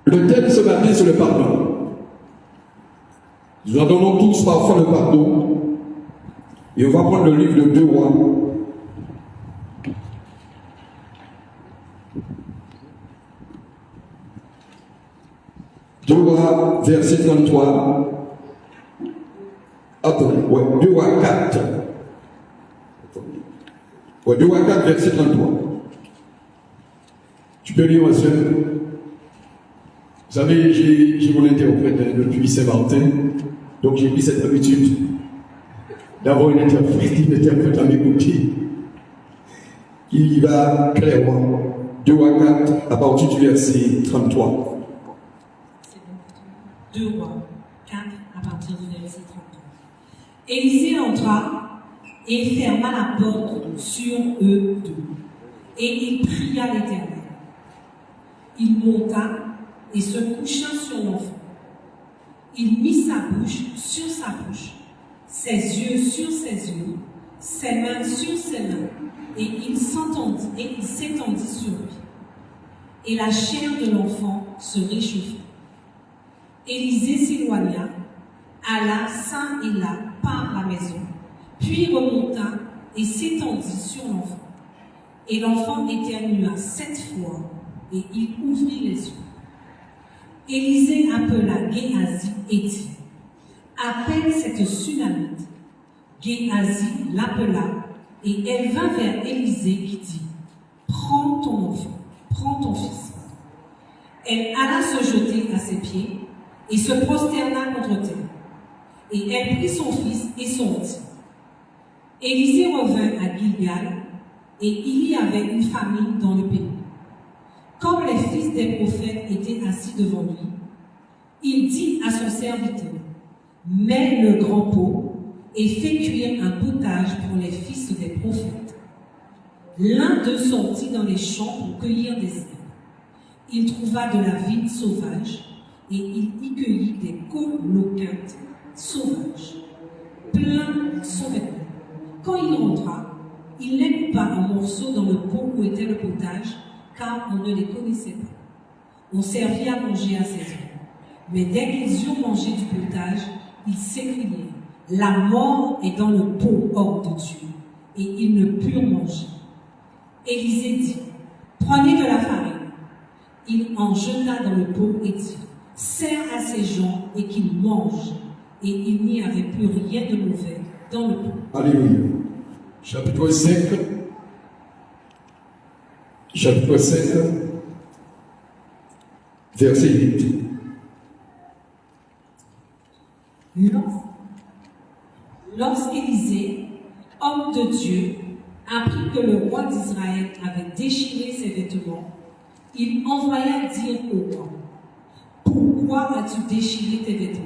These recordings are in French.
Le thème ce matin, c'est le pardon. Nous en donnons tous parfois le pardon. Et on va prendre le livre de 2 Rois. 2 Rois, verset 33. Attendez, 2 Rois 4. 2 Rois 4, verset 33. Tu peux lire, monsieur? Vous savez, j'ai mon interprète depuis Saint-Martin, donc j'ai pris cette habitude d'avoir une interprète à m'écouter qui va clairement. 2 Rois 4, à partir du verset 33. 2 Rois 4, à partir du verset 33. Élisée entra et ferma la porte sur eux deux. Et il pria l'Éternel. Il monta et se coucha sur l'enfant. Il mit sa bouche sur sa bouche, ses yeux sur ses yeux, ses mains sur ses mains, et il s'étendit sur lui. Et la chair de l'enfant se réchauffa. Élisée s'éloigna, alla çà et là par la maison, puis remonta et s'étendit sur l'enfant. Et l'enfant éternua 7 fois, et il ouvrit les yeux. Élisée appela Géhazi et dit, appelle cette Sunamite. Géhazi l'appela, et elle vint vers Élisée qui dit, prends ton enfant, prends ton fils. Elle alla se jeter à ses pieds, et se prosterna contre terre. Et elle prit son fils et sortit. Élisée revint à Gilgal, et il y avait une famine dans le pays. Comme les fils des prophètes étaient assis devant lui, il dit à son serviteur, mets le grand pot et fais cuire un potage pour les fils des prophètes. L'un d'eux sortit dans les champs pour cueillir des herbes. Il trouva de la vigne sauvage et il y cueillit des coloquintes sauvages, plein son vêtement. Quand il rentra, il les coupa en morceaux dans le pot où était le potage, car on ne les connaissait pas. On servit à manger à ses hommes. Mais dès qu'ils eurent mangé du potage, ils s'écrièrent, la mort est dans le pot hors de Dieu, et ils ne purent manger. Élisée dit, prenez de la farine. Il en jeta dans le pot et dit, sers à ces gens et qu'ils mangent. Et il n'y avait plus rien de mauvais dans le pot. Alléluia. Chapitre 5. Chapitre 5, verset 8. Lorsqu'Élisée, homme de Dieu, apprit que le roi d'Israël avait déchiré ses vêtements, il envoya dire au roi, pourquoi as-tu déchiré tes vêtements?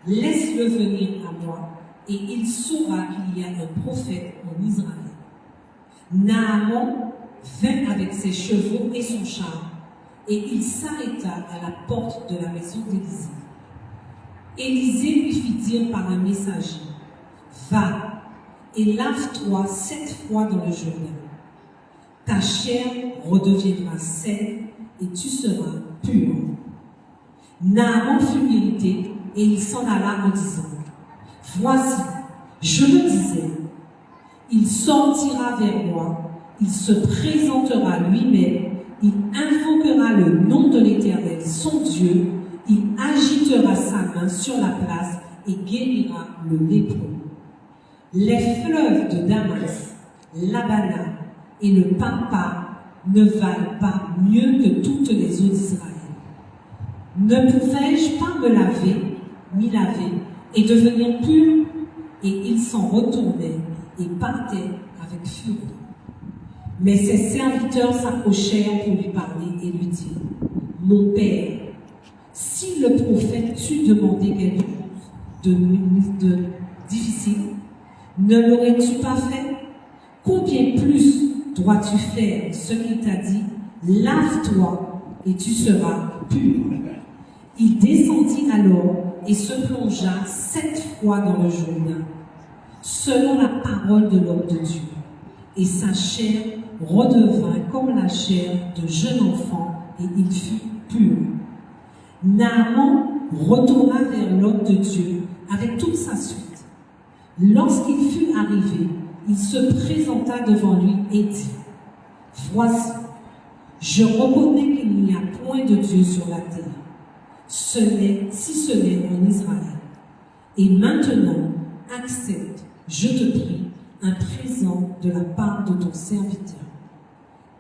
Laisse-le venir à moi, et il saura qu'il y a un prophète en Israël. Naaman vint avec ses chevaux et son char, et il s'arrêta à la porte de la maison d'Élisée. Élisée lui fit dire par un messager, va et lave-toi 7 fois dans le Jourdain. Ta chair redeviendra saine et tu seras pur. Naaman fut irrité et il s'en alla en disant, voici, je le disais, il sortira vers moi, il se présentera lui-même, il invoquera le nom de l'Éternel, son Dieu, il agitera sa main sur la place et guérira le lépreux. Les fleuves de Damas, l'Abana et le Pampa ne valent pas mieux que toutes les eaux d'Israël. Ne pouvais-je pas me laver, m'y laver et devenir pur? Et il s'en retournait et partait avec furie. Mais ses serviteurs s'approchèrent pour lui parler et lui dirent, mon père, si le prophète t'eût demandé quelque chose de difficile, ne l'aurais-tu pas fait? Combien plus dois-tu faire ce qu'il t'a dit? Lave-toi et tu seras pur. Il descendit alors et se plongea 7 fois dans le Jourdain, selon la parole de l'homme de Dieu. Et sa chair redevint comme la chair de jeune enfant, et il fut pur. Naaman retourna vers l'homme de Dieu avec toute sa suite. Lorsqu'il fut arrivé, il se présenta devant lui et dit, « Voici, je reconnais qu'il n'y a point de Dieu sur la terre, si ce n'est en Israël. Et maintenant, accepte, je te prie, un présent de la part de ton serviteur. »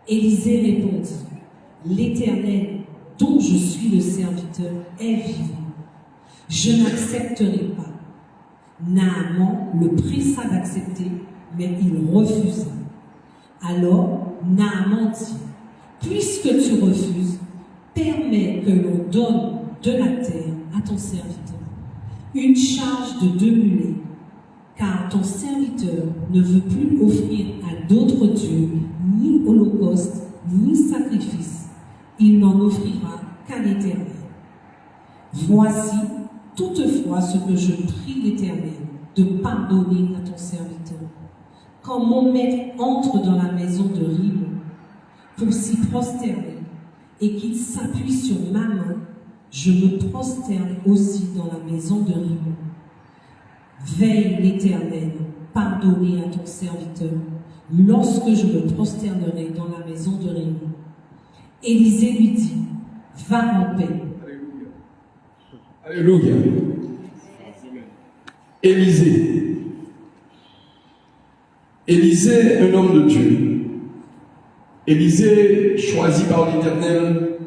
Élisée répondit, « L'Éternel, dont je suis le serviteur, est vivant. Je n'accepterai pas. » Naaman le pressa d'accepter, mais il refusa. Alors Naaman dit, « Puisque tu refuses, permets que l'on donne de la terre à ton serviteur, une charge de 2 mulets, car ton serviteur ne veut plus offrir à d'autres dieux ni holocauste, ni sacrifice. Il n'en offrira qu'à l'Éternel. Voici toutefois ce que je prie l'Éternel de pardonner à ton serviteur. Quand mon maître entre dans la maison de Rimmon pour s'y prosterner et qu'il s'appuie sur ma main, je me prosterne aussi dans la maison de Rimmon. Veille l'Éternel, pardonner à ton serviteur, lorsque je me prosternerai dans la maison de Rimmon. » Élisée lui dit, « Va en paix. » Alléluia. Élisée. Élisée, un homme de Dieu. Élisée, choisi par l'Éternel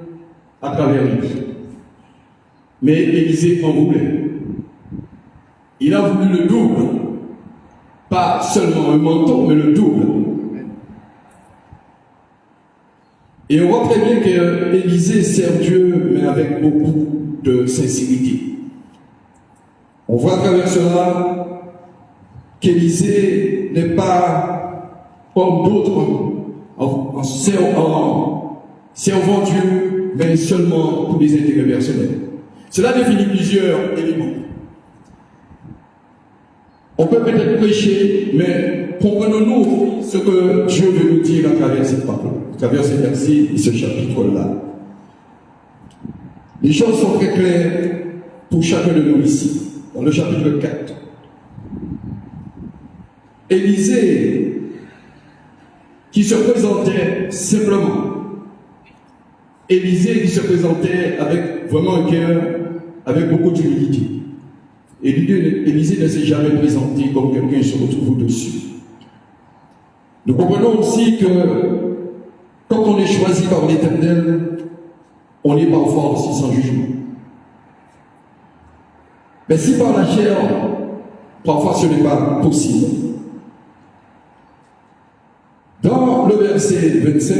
à travers lui. Mais Élisée en voulait. Il a voulu le double. Pas seulement un manteau, mais le double. Et on voit très bien qu'Élisée sert Dieu, mais avec beaucoup de sincérité. On voit à travers cela qu'Élisée n'est pas comme d'autres en servant Dieu, mais seulement pour des intérêts personnels. Cela définit plusieurs éléments. On peut peut-être prêcher, mais comprenons-nous ce que Dieu veut nous dire à travers cette parole, à travers ces versets et ce chapitre-là. Les choses sont très claires pour chacun de nous ici, dans le chapitre 4. Élisée, qui se présentait simplement, Élisée qui se présentait avec vraiment un cœur, avec beaucoup d'humilité. Élisée ne s'est jamais présenté comme quelqu'un qui se retrouve au-dessus. Nous comprenons aussi que quand on est choisi par l'Éternel, on est parfois aussi sans jugement. Mais si par la chair, parfois ce n'est pas possible. Dans le verset 25,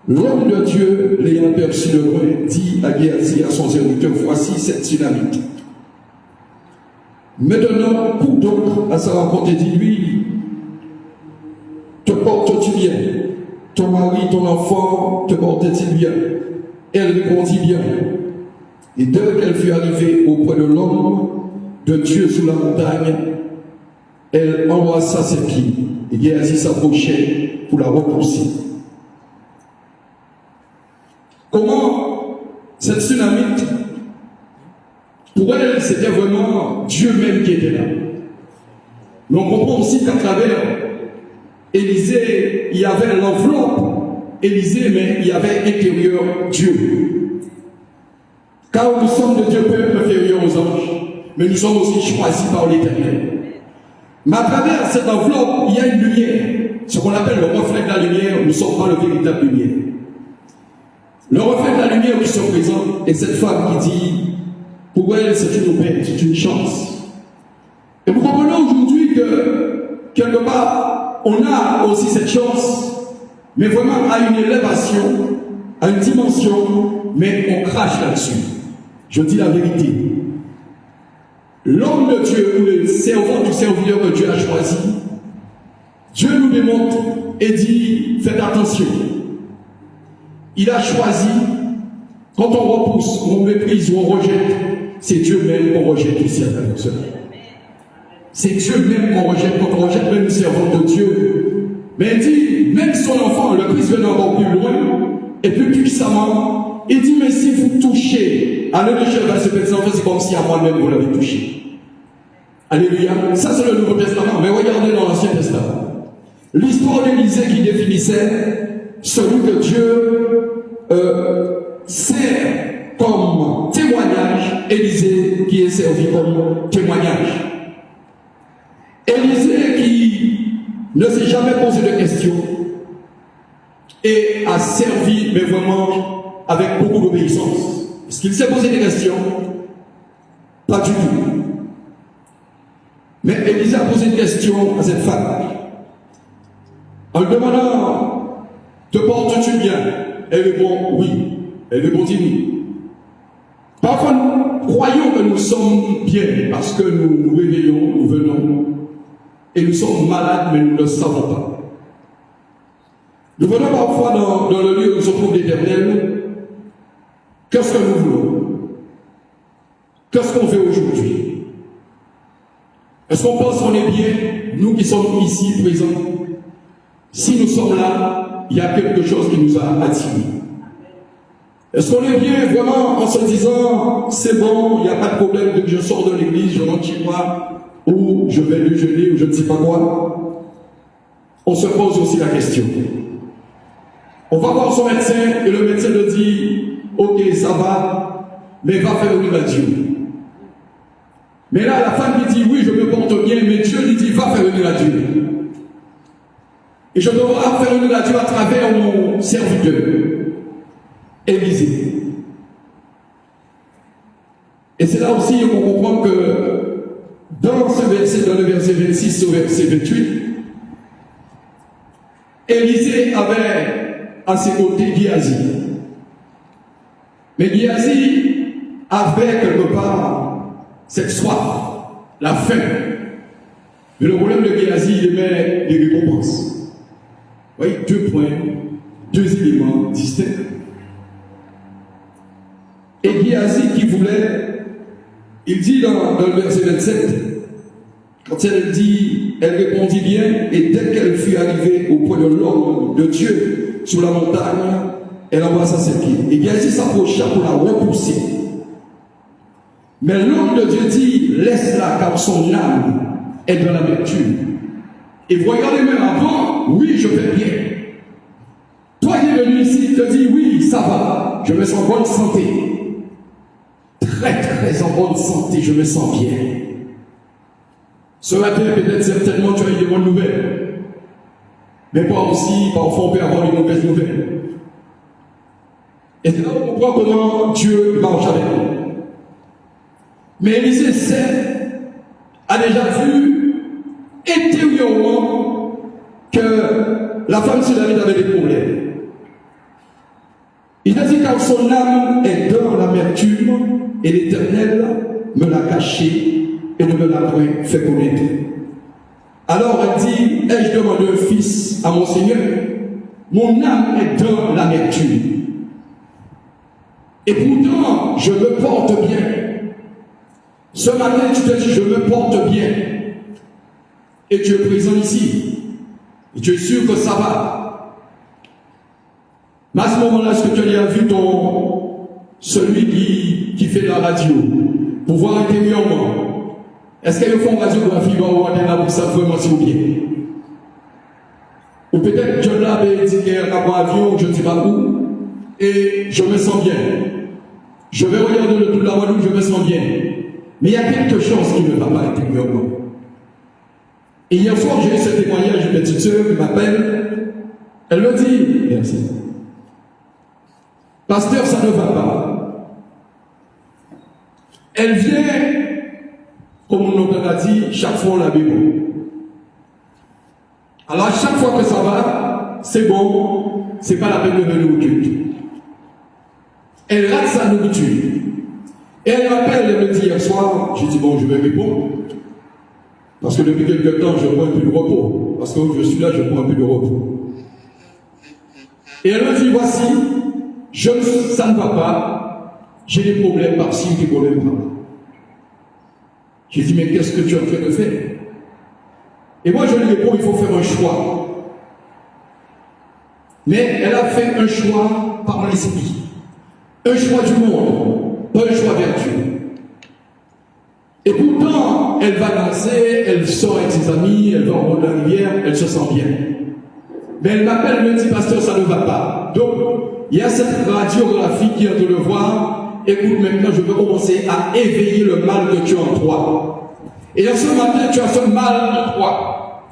l'homme de Dieu, l'ayant aperçu le loin, dit à Géasi, à son serviteur, « Voici cette tsunamite. » Maintenant, pour d'autres, à sa rencontre, il dit, lui, te portes-tu bien? Ton mari, ton enfant, te portent-ils bien? Elle répondit bien. Et dès qu'elle fut arrivée auprès de l'homme de Dieu sous la montagne, elle embrassa ses pieds. Et Géasi s'approchait pour la repousser. Comment cette tsunamite, pour elle, c'était vraiment Dieu même qui était là. Mais on comprend aussi qu'à travers Élisée, il y avait l'enveloppe Élisée, mais il y avait intérieur Dieu. Car nous sommes de Dieu peu inférieurs aux anges, mais nous sommes aussi choisis par l'Éternel. Mais à travers cette enveloppe, il y a une lumière, ce qu'on appelle le reflet de la lumière. Nous ne sommes pas le véritable lumière. Le reflet de la lumière qui se présente est cette femme qui dit, pour elle, c'est une aubaine, c'est une chance. Et nous comprenons aujourd'hui que, quelque part, on a aussi cette chance, mais vraiment à une élévation, à une dimension, mais on crache là-dessus. Je dis la vérité. L'homme de Dieu, ou le servant du serviteur que Dieu a choisi, Dieu nous démontre et dit, faites attention. Il a choisi, quand on repousse, on méprise ou on rejette, c'est Dieu même qu'on rejette ici à travers cela. C'est Dieu même qu'on rejette, quand on rejette même le servant de Dieu. Mais il dit, même son enfant, le Christ venait encore plus loin, et plus puissamment, Il dit, mais si vous touchez, alléluia, verset 25, c'est comme si à moi-même vous l'avez touché. Alléluia. Ça, c'est le Nouveau Testament. Mais regardez dans l'Ancien Testament. L'histoire d'Élisée qui définissait celui que Dieu sert comme témoignage. Élisée qui est servi comme témoignage. Élisée qui ne s'est jamais posé de questions et a servi, mais vraiment avec beaucoup d'obéissance. Est-ce qu'il s'est posé des questions? Pas du tout. Mais Élisée a posé une question à cette femme. En lui demandant, te portes-tu bien? Elle répond oui. Elle répondit oui. Parfois, nous croyons que nous sommes bien parce que nous nous réveillons, nous venons, et nous sommes malades, mais nous ne le savons pas. Nous venons parfois dans le lieu où se trouve l'Éternel. Qu'est-ce que nous voulons? Qu'est-ce qu'on fait aujourd'hui? Est-ce qu'on pense qu'on est bien, nous qui sommes ici présents? Si nous sommes là, il y a quelque chose qui nous a attirés. Est-ce qu'on est bien vraiment en se disant, c'est bon, il n'y a pas de problème, dès que je sors de l'église, je rentre chez moi, ou je vais déjeuner, ou je ne sais pas quoi? On se pose aussi la question. On va voir son médecin, et le médecin nous dit, ok, ça va, mais va faire une radio. Mais là, la femme lui dit, oui, je me porte bien, mais Dieu lui dit, va faire une radio. Et je devrais faire une radio à travers mon serviteur, Élisée. Et c'est là aussi qu'on comprend que dans ce verset, dans le verset 26 au verset 28, Élisée avait à ses côtés Géasi. Mais Géasi avait quelque part cette soif, la faim. Mais le problème de Géasi, il aimait les récompenses. Vous voyez, 2 points, 2 éléments distincts. Et Géasi qui voulait, il dit dans le verset 27, quand elle dit, elle répondit bien, et dès qu'elle fut arrivée au point de l'homme de Dieu sur la montagne, elle embrassa ses pieds. Et Géasi s'approcha pour la repousser. Mais l'homme de Dieu dit, laisse-la car son âme est dans l'amertume. Et vous regardez même avant, oui, je vais bien. Toi qui es venu ici, te dis, oui, ça va, je me sens en bonne santé. Très, très en bonne santé, je me sens bien. Ce matin, peut-être certainement, tu as eu des bonnes nouvelles. Mais pas aussi, parfois on peut avoir des mauvaises nouvelles. Et c'est là où on comprend comment Dieu marche avec nous. Mais Élisée a déjà vu intérieurement que la femme sur David avait des problèmes. Il a dit car son âme est dans l'amertume et l'Éternel me l'a caché et ne me l'a point fait connaître. Alors elle dit, ai-je demandé un fils à mon Seigneur? Mon âme est dans l'amertume. Et pourtant, je me porte bien. Ce matin, tu te dis, je me porte bien. Et tu es présent ici. Et tu es sûr que ça va. Mais à ce moment-là, est-ce que tu as vu celui qui fait la radio, pour voir intérieurement? Est-ce qu'ils font radiographie pour voir pour ça vraiment si bien? Ou peut-être John l'avait dit qu'il y a un avion, je ne sais pas où, et je me sens bien. Je vais regarder le tout de la Guadeloupe, je me sens bien. Mais il y a quelque chose qui ne va pas intérieurement. Et hier soir, j'ai eu ce témoignage d'une petite sœur qui m'appelle. Elle me dit, merci. Pasteur, ça ne va pas. Elle vient, comme mon père a dit, chaque fois on la bémol. Alors à chaque fois que ça va, c'est bon, c'est pas la peine de venir au culte. Elle rate sa nourriture. Et elle m'appelle, elle me dit hier soir, j'ai dit bon, je vais répondre. Parce que depuis quelque temps, je prends un peu de repos. Parce que je suis là, je prends un peu de repos. Et elle me dit, voici, ça ne va pas, j'ai des problèmes par-ci, des problèmes par-là. J'ai dit, mais qu'est-ce que tu es en train de faire? Et moi, je lui réponds, il faut faire un choix. Mais elle a fait un choix par l'esprit. un choix du monde, pas un choix vertueux. Et pourtant, elle va danser, elle sort avec ses amis, elle va au bord de la rivière, elle se sent bien. Mais elle m'appelle, elle me dit, pasteur, ça ne va pas. Donc, il y a cette radiographie qui est en train de le voir. Écoute, maintenant, je veux commencer à éveiller le mal que tu as en toi. Et en ce matin, tu as ce mal en toi.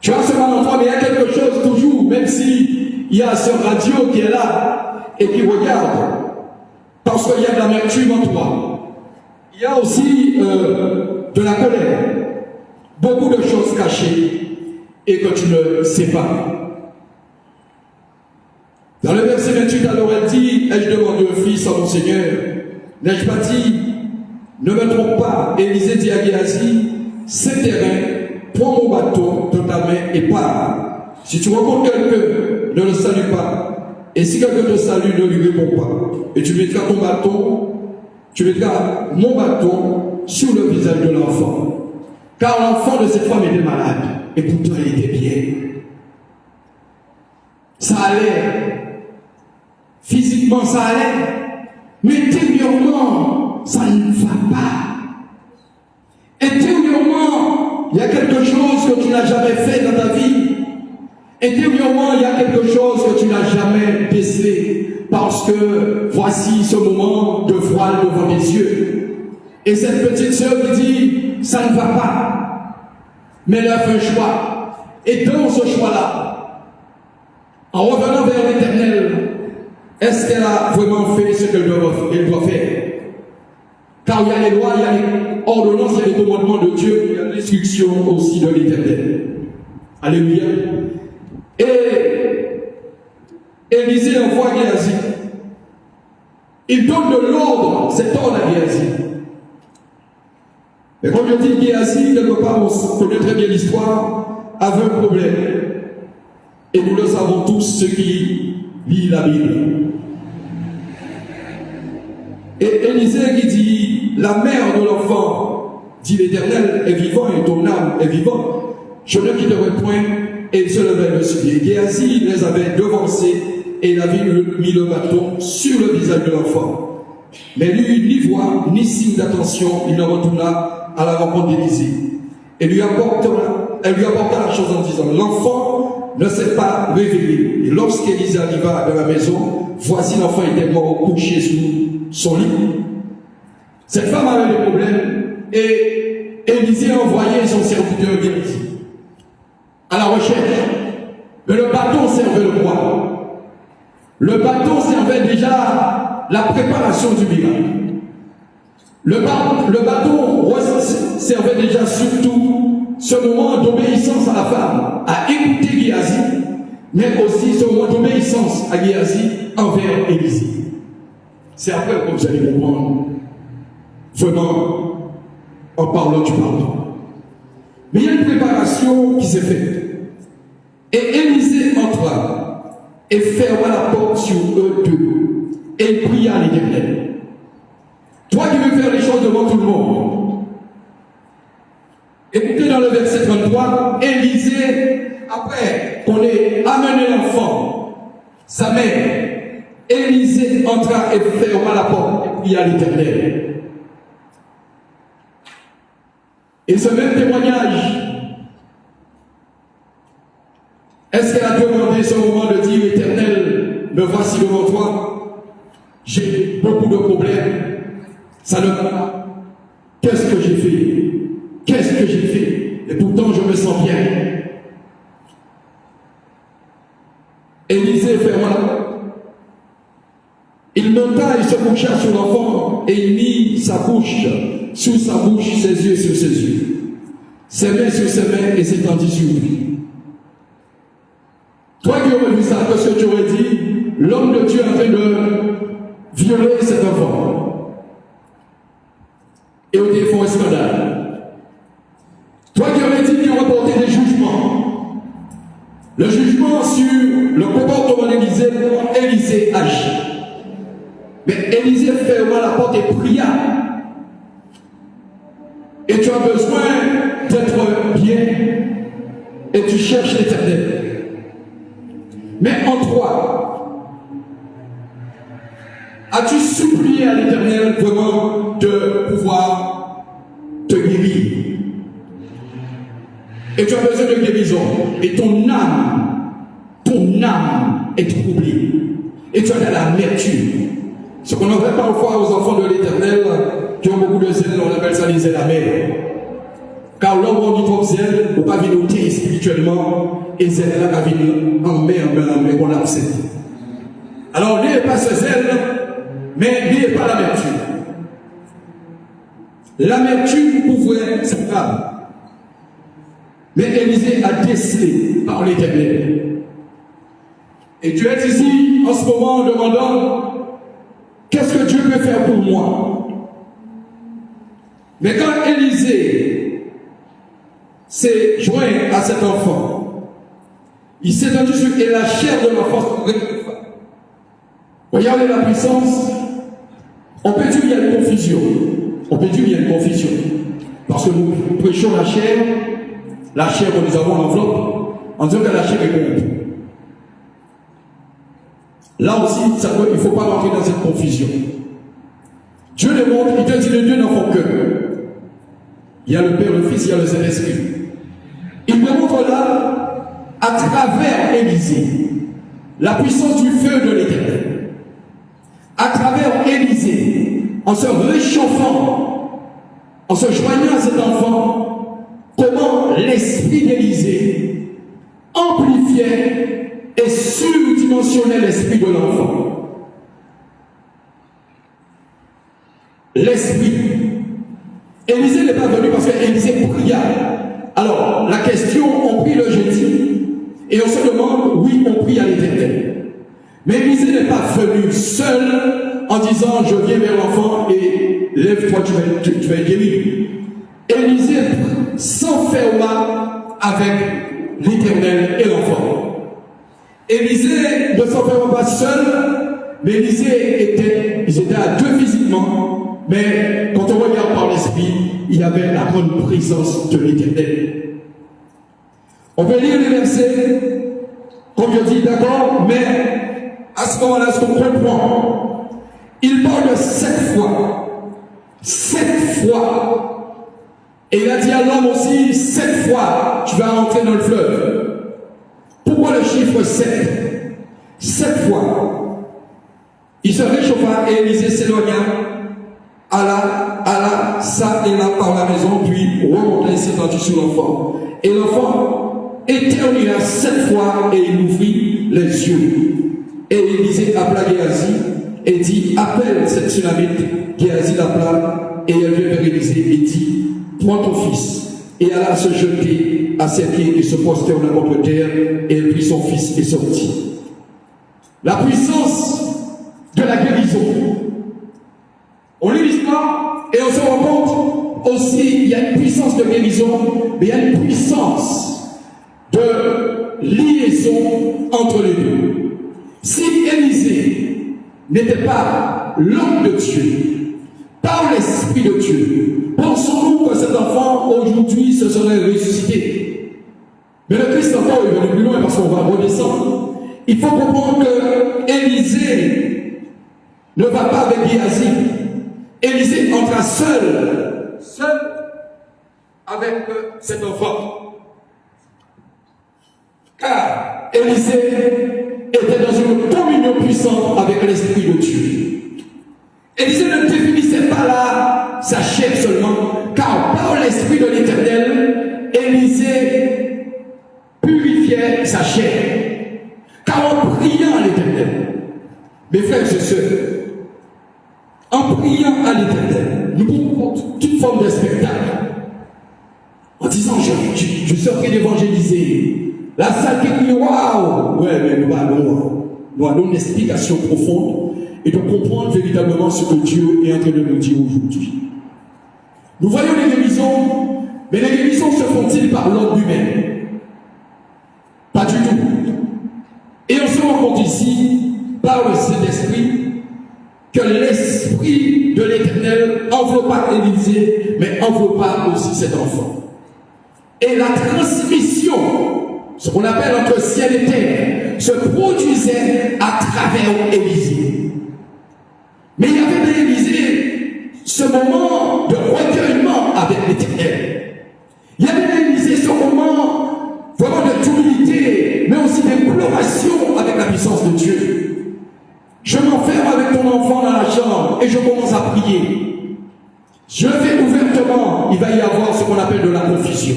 Tu as ce mal en toi, mais il y a quelque chose toujours, même si il y a ce radio qui est là et qui regarde, parce qu'il y a de l'amertume en toi. Il y a aussi de la colère, beaucoup de choses cachées et que tu ne sais pas. Dans le verset 28, alors elle dit, ai-je demandé un fils à mon Seigneur? N'ai-je pas dit, ne me trompe pas? Élisée dit à Géasi, c'est terrain, prends mon bâton de ta main et pars. Si tu rencontres quelqu'un, ne le salue pas. Et si quelqu'un te salue, ne lui réponds pas. Et tu mettras ton bâton, tu mettras mon bâton sur le visage de l'enfant. Car l'enfant de cette femme était malade, et pourtant il était bien. Ça allait. Physiquement, ça allait. Mais intérieurement, ça ne va pas. Intérieurement, il y a quelque chose que tu n'as jamais fait dans ta vie. Intérieurement, il y a quelque chose que tu n'as jamais décelé. Parce que voici ce moment de voile devant tes yeux. Et cette petite sœur qui dit, ça ne va pas. Mais elle a fait un choix. Et dans ce choix-là, en revenant vers l'Éternel, est-ce qu'elle a vraiment fait ce qu'elle doit faire? Car il y a les lois, il y a les ordonnances, il y a les commandements de Dieu, il y a l'instruction aussi de l'Éternel. Alléluia. Et Élisée envoie Géasi. Il donne de l'ordre, cet ordre à Géasi. Mais comme je dis, Géasi, quelque part, on connaît très bien l'histoire, avait un problème. Et nous le savons tous, ceux qui lisent la Bible. Et Élisée qui dit, la mère de l'enfant, dit l'Éternel, est vivant et ton âme est vivante. Je ne quitterai point, et il se levait le suivi. Géasi les avait devancés, et il avait mis le bâton sur le visage de l'enfant. Mais lui, ni voix, ni signe d'attention, il ne retourna à la rencontre d'Élisée. Elle lui apporta la chose en disant, l'enfant ne s'est pas réveillé. Et lorsqu'Élisée arriva dans la maison, voici l'enfant était mort couché sous son lit. Cette femme avait des problèmes et Élisée a envoyé son serviteur Géasi à la recherche. Mais le bâton servait le roi. Le bâton servait déjà la préparation du miracle. Le bâton servait déjà surtout ce moment d'obéissance à la femme, à écouter Géasi, mais aussi ce moment d'obéissance à Géasi envers Élisée. C'est après que vous allez comprendre, vraiment, en parlant du pardon. Mais il y a une préparation qui s'est faite. Et Élisée entra et ferma la porte sur eux deux. Et il pria à l'Éternel. Toi qui veux faire les choses devant tout le monde. Écoutez dans le verset 33, Élisée, après qu'on ait amené l'enfant, sa mère, Élisée entra et ferma la porte et pria à l'Éternel. Et ce même témoignage, est-ce qu'elle a demandé ce moment de dire, Éternel, me voici devant toi, j'ai beaucoup de problèmes, ça ne va pas. Qu'est-ce que j'ai fait? Qu'est-ce que j'ai fait? Et pourtant je me sens bien. Élisée ferma la porte. Il monta et se coucha sur l'enfant et il mit sa bouche sur sa bouche, ses yeux sur ses yeux, ses mains sur ses mains et s'étendit sur lui. Toi qui aurais vu ça, qu'est-ce que tu aurais dit? L'homme de Dieu a fait de violer cet enfant. Et au défaut un scandale. Toi qui aurais dit qu'il aurait porté des jugements. Le jugement sur le comportement d'Élisée, Élisée agit. Mais Élisée ferma la porte et pria. Et tu as besoin d'être bien. Et tu cherches l'Éternel. Mais en toi, As-tu supplié à l'Éternel vraiment de pouvoir te guérir? Et tu as besoin de guérison. Et ton âme est troublée. Et tu as de l'amertume. Ce qu'on appelle parfois aux enfants de l'Éternel, qui ont beaucoup de zèle, on appelle ça les ailes amères. Car l'homme on dit trop zèle, ou pas vinoter spirituellement, et zèle là, va venir en mer, mais qu'on l'accepte. Alors, n'ayez pas ce zèle, mais n'ayez pas l'amertume. L'amertume pouvait, c'est grave. Mais Élisée a décelé par l'Éternel. Et tu es ici en ce moment en demandant qu'est-ce que Dieu peut faire pour moi? Mais quand Élisée s'est joint à cet enfant, il s'est tendu sur et la chair de l'enfant. Regardez la puissance. On peut dire qu'il y a une confusion. On peut dire qu'il y a une confusion. Parce que nous prêchons la chair que nous avons en enveloppe, en disant que la chair est corrompue. Là aussi, il ne faut pas rentrer dans cette confusion. Dieu le montre, il te dit de Dieu dans ton cœur. Il y a le Père, le Fils, il y a le Saint-Esprit. Il me montre là, à travers Élisée, la puissance du feu de l'Éternel. À travers Élisée, en se réchauffant, en se joignant à cet enfant, comment l'esprit d'Élisée amplifiait et surdimensionnait l'esprit de l'enfant. L'esprit. Élisée n'est pas venu parce qu'Élisée pria. Alors, la question, on prie le jeudi, et on se demande, oui, on prie à l'Éternel. Mais Élisée n'est pas venu seul en disant, je viens vers l'enfant et lève-toi, tu vas être guéri. Élisée s'enferma avec l'Éternel et l'enfant. Élisée ne s'enferma pas seul, mais Élisée ils étaient à deux physiquement, mais quand on regarde par l'esprit, il y avait la grande présence de l'Éternel. On peut lire les versets, comme je dis, d'accord, mais à ce moment-là, ce qu'on comprend, il parle de 7 fois. 7 fois. Et il a dit à l'homme aussi, 7 fois, tu vas rentrer dans le fleuve. Pourquoi le chiffre 7? 7 fois. Il se réchauffa et Élisée s'éloigna, alla, ça et là par la maison, puis remonta et s'étendit sur l'enfant. Et l'enfant éternua 7 fois et il ouvrit les yeux. Et Élisée appela Géasi et dit, appelle cette Tsunamite. Géasi l'appela et elle vint vers Élisée et dit, prends ton fils. Et alla se jeter à ses pieds et se prosterna contre terre, et elle prit son fils et sortit. La puissance de la guérison. On lit l'histoire et on se rend compte aussi, il y a une puissance de guérison, mais il y a une puissance de liaison entre les deux. Si Élisée n'était pas l'homme de Dieu, par l'Esprit de Dieu, pensons-nous que cet enfant aujourd'hui se serait ressuscité? Mais le Christ encore est venu plus loin parce qu'on va redescendre. Il faut comprendre que Élisée ne va pas avec Géasi. Élisée entra seul avec cet enfant. Car Élisée était dans une communion puissante avec l'Esprit de Dieu. Élisée ne définissait pas là sa chair seulement, car par l'Esprit de l'Éternel, Élisée purifiait sa chair. Car en priant à l'Éternel, mes frères et sœurs, en priant à l'Éternel, nous pouvons toute forme de spectacle. En disant, je suis en train d'évangéliser. La salle qui crie, waouh! Ouais, mais nous avons une explication profonde et de comprendre véritablement ce que Dieu est en train de nous dire aujourd'hui. Nous voyons les guérisons, mais les guérisons se font-ils par l'homme humain? Pas du tout. Et on se rend compte ici, par le Saint-Esprit, que l'Esprit de l'Éternel enveloppa Élisée, mais enveloppa aussi cet enfant. Et la transmission, ce qu'on appelle entre ciel et terre, se produisait à travers Élisée. Mais il y avait dans Élisée ce moment de recueillement avec l'Éternel. Il y avait dans Élisée ce moment vraiment d'humilité, mais aussi d'imploration avec la puissance de Dieu. Je m'enferme avec ton enfant dans la chambre et je commence à prier. Je le fais ouvertement, il va y avoir ce qu'on appelle de la confusion.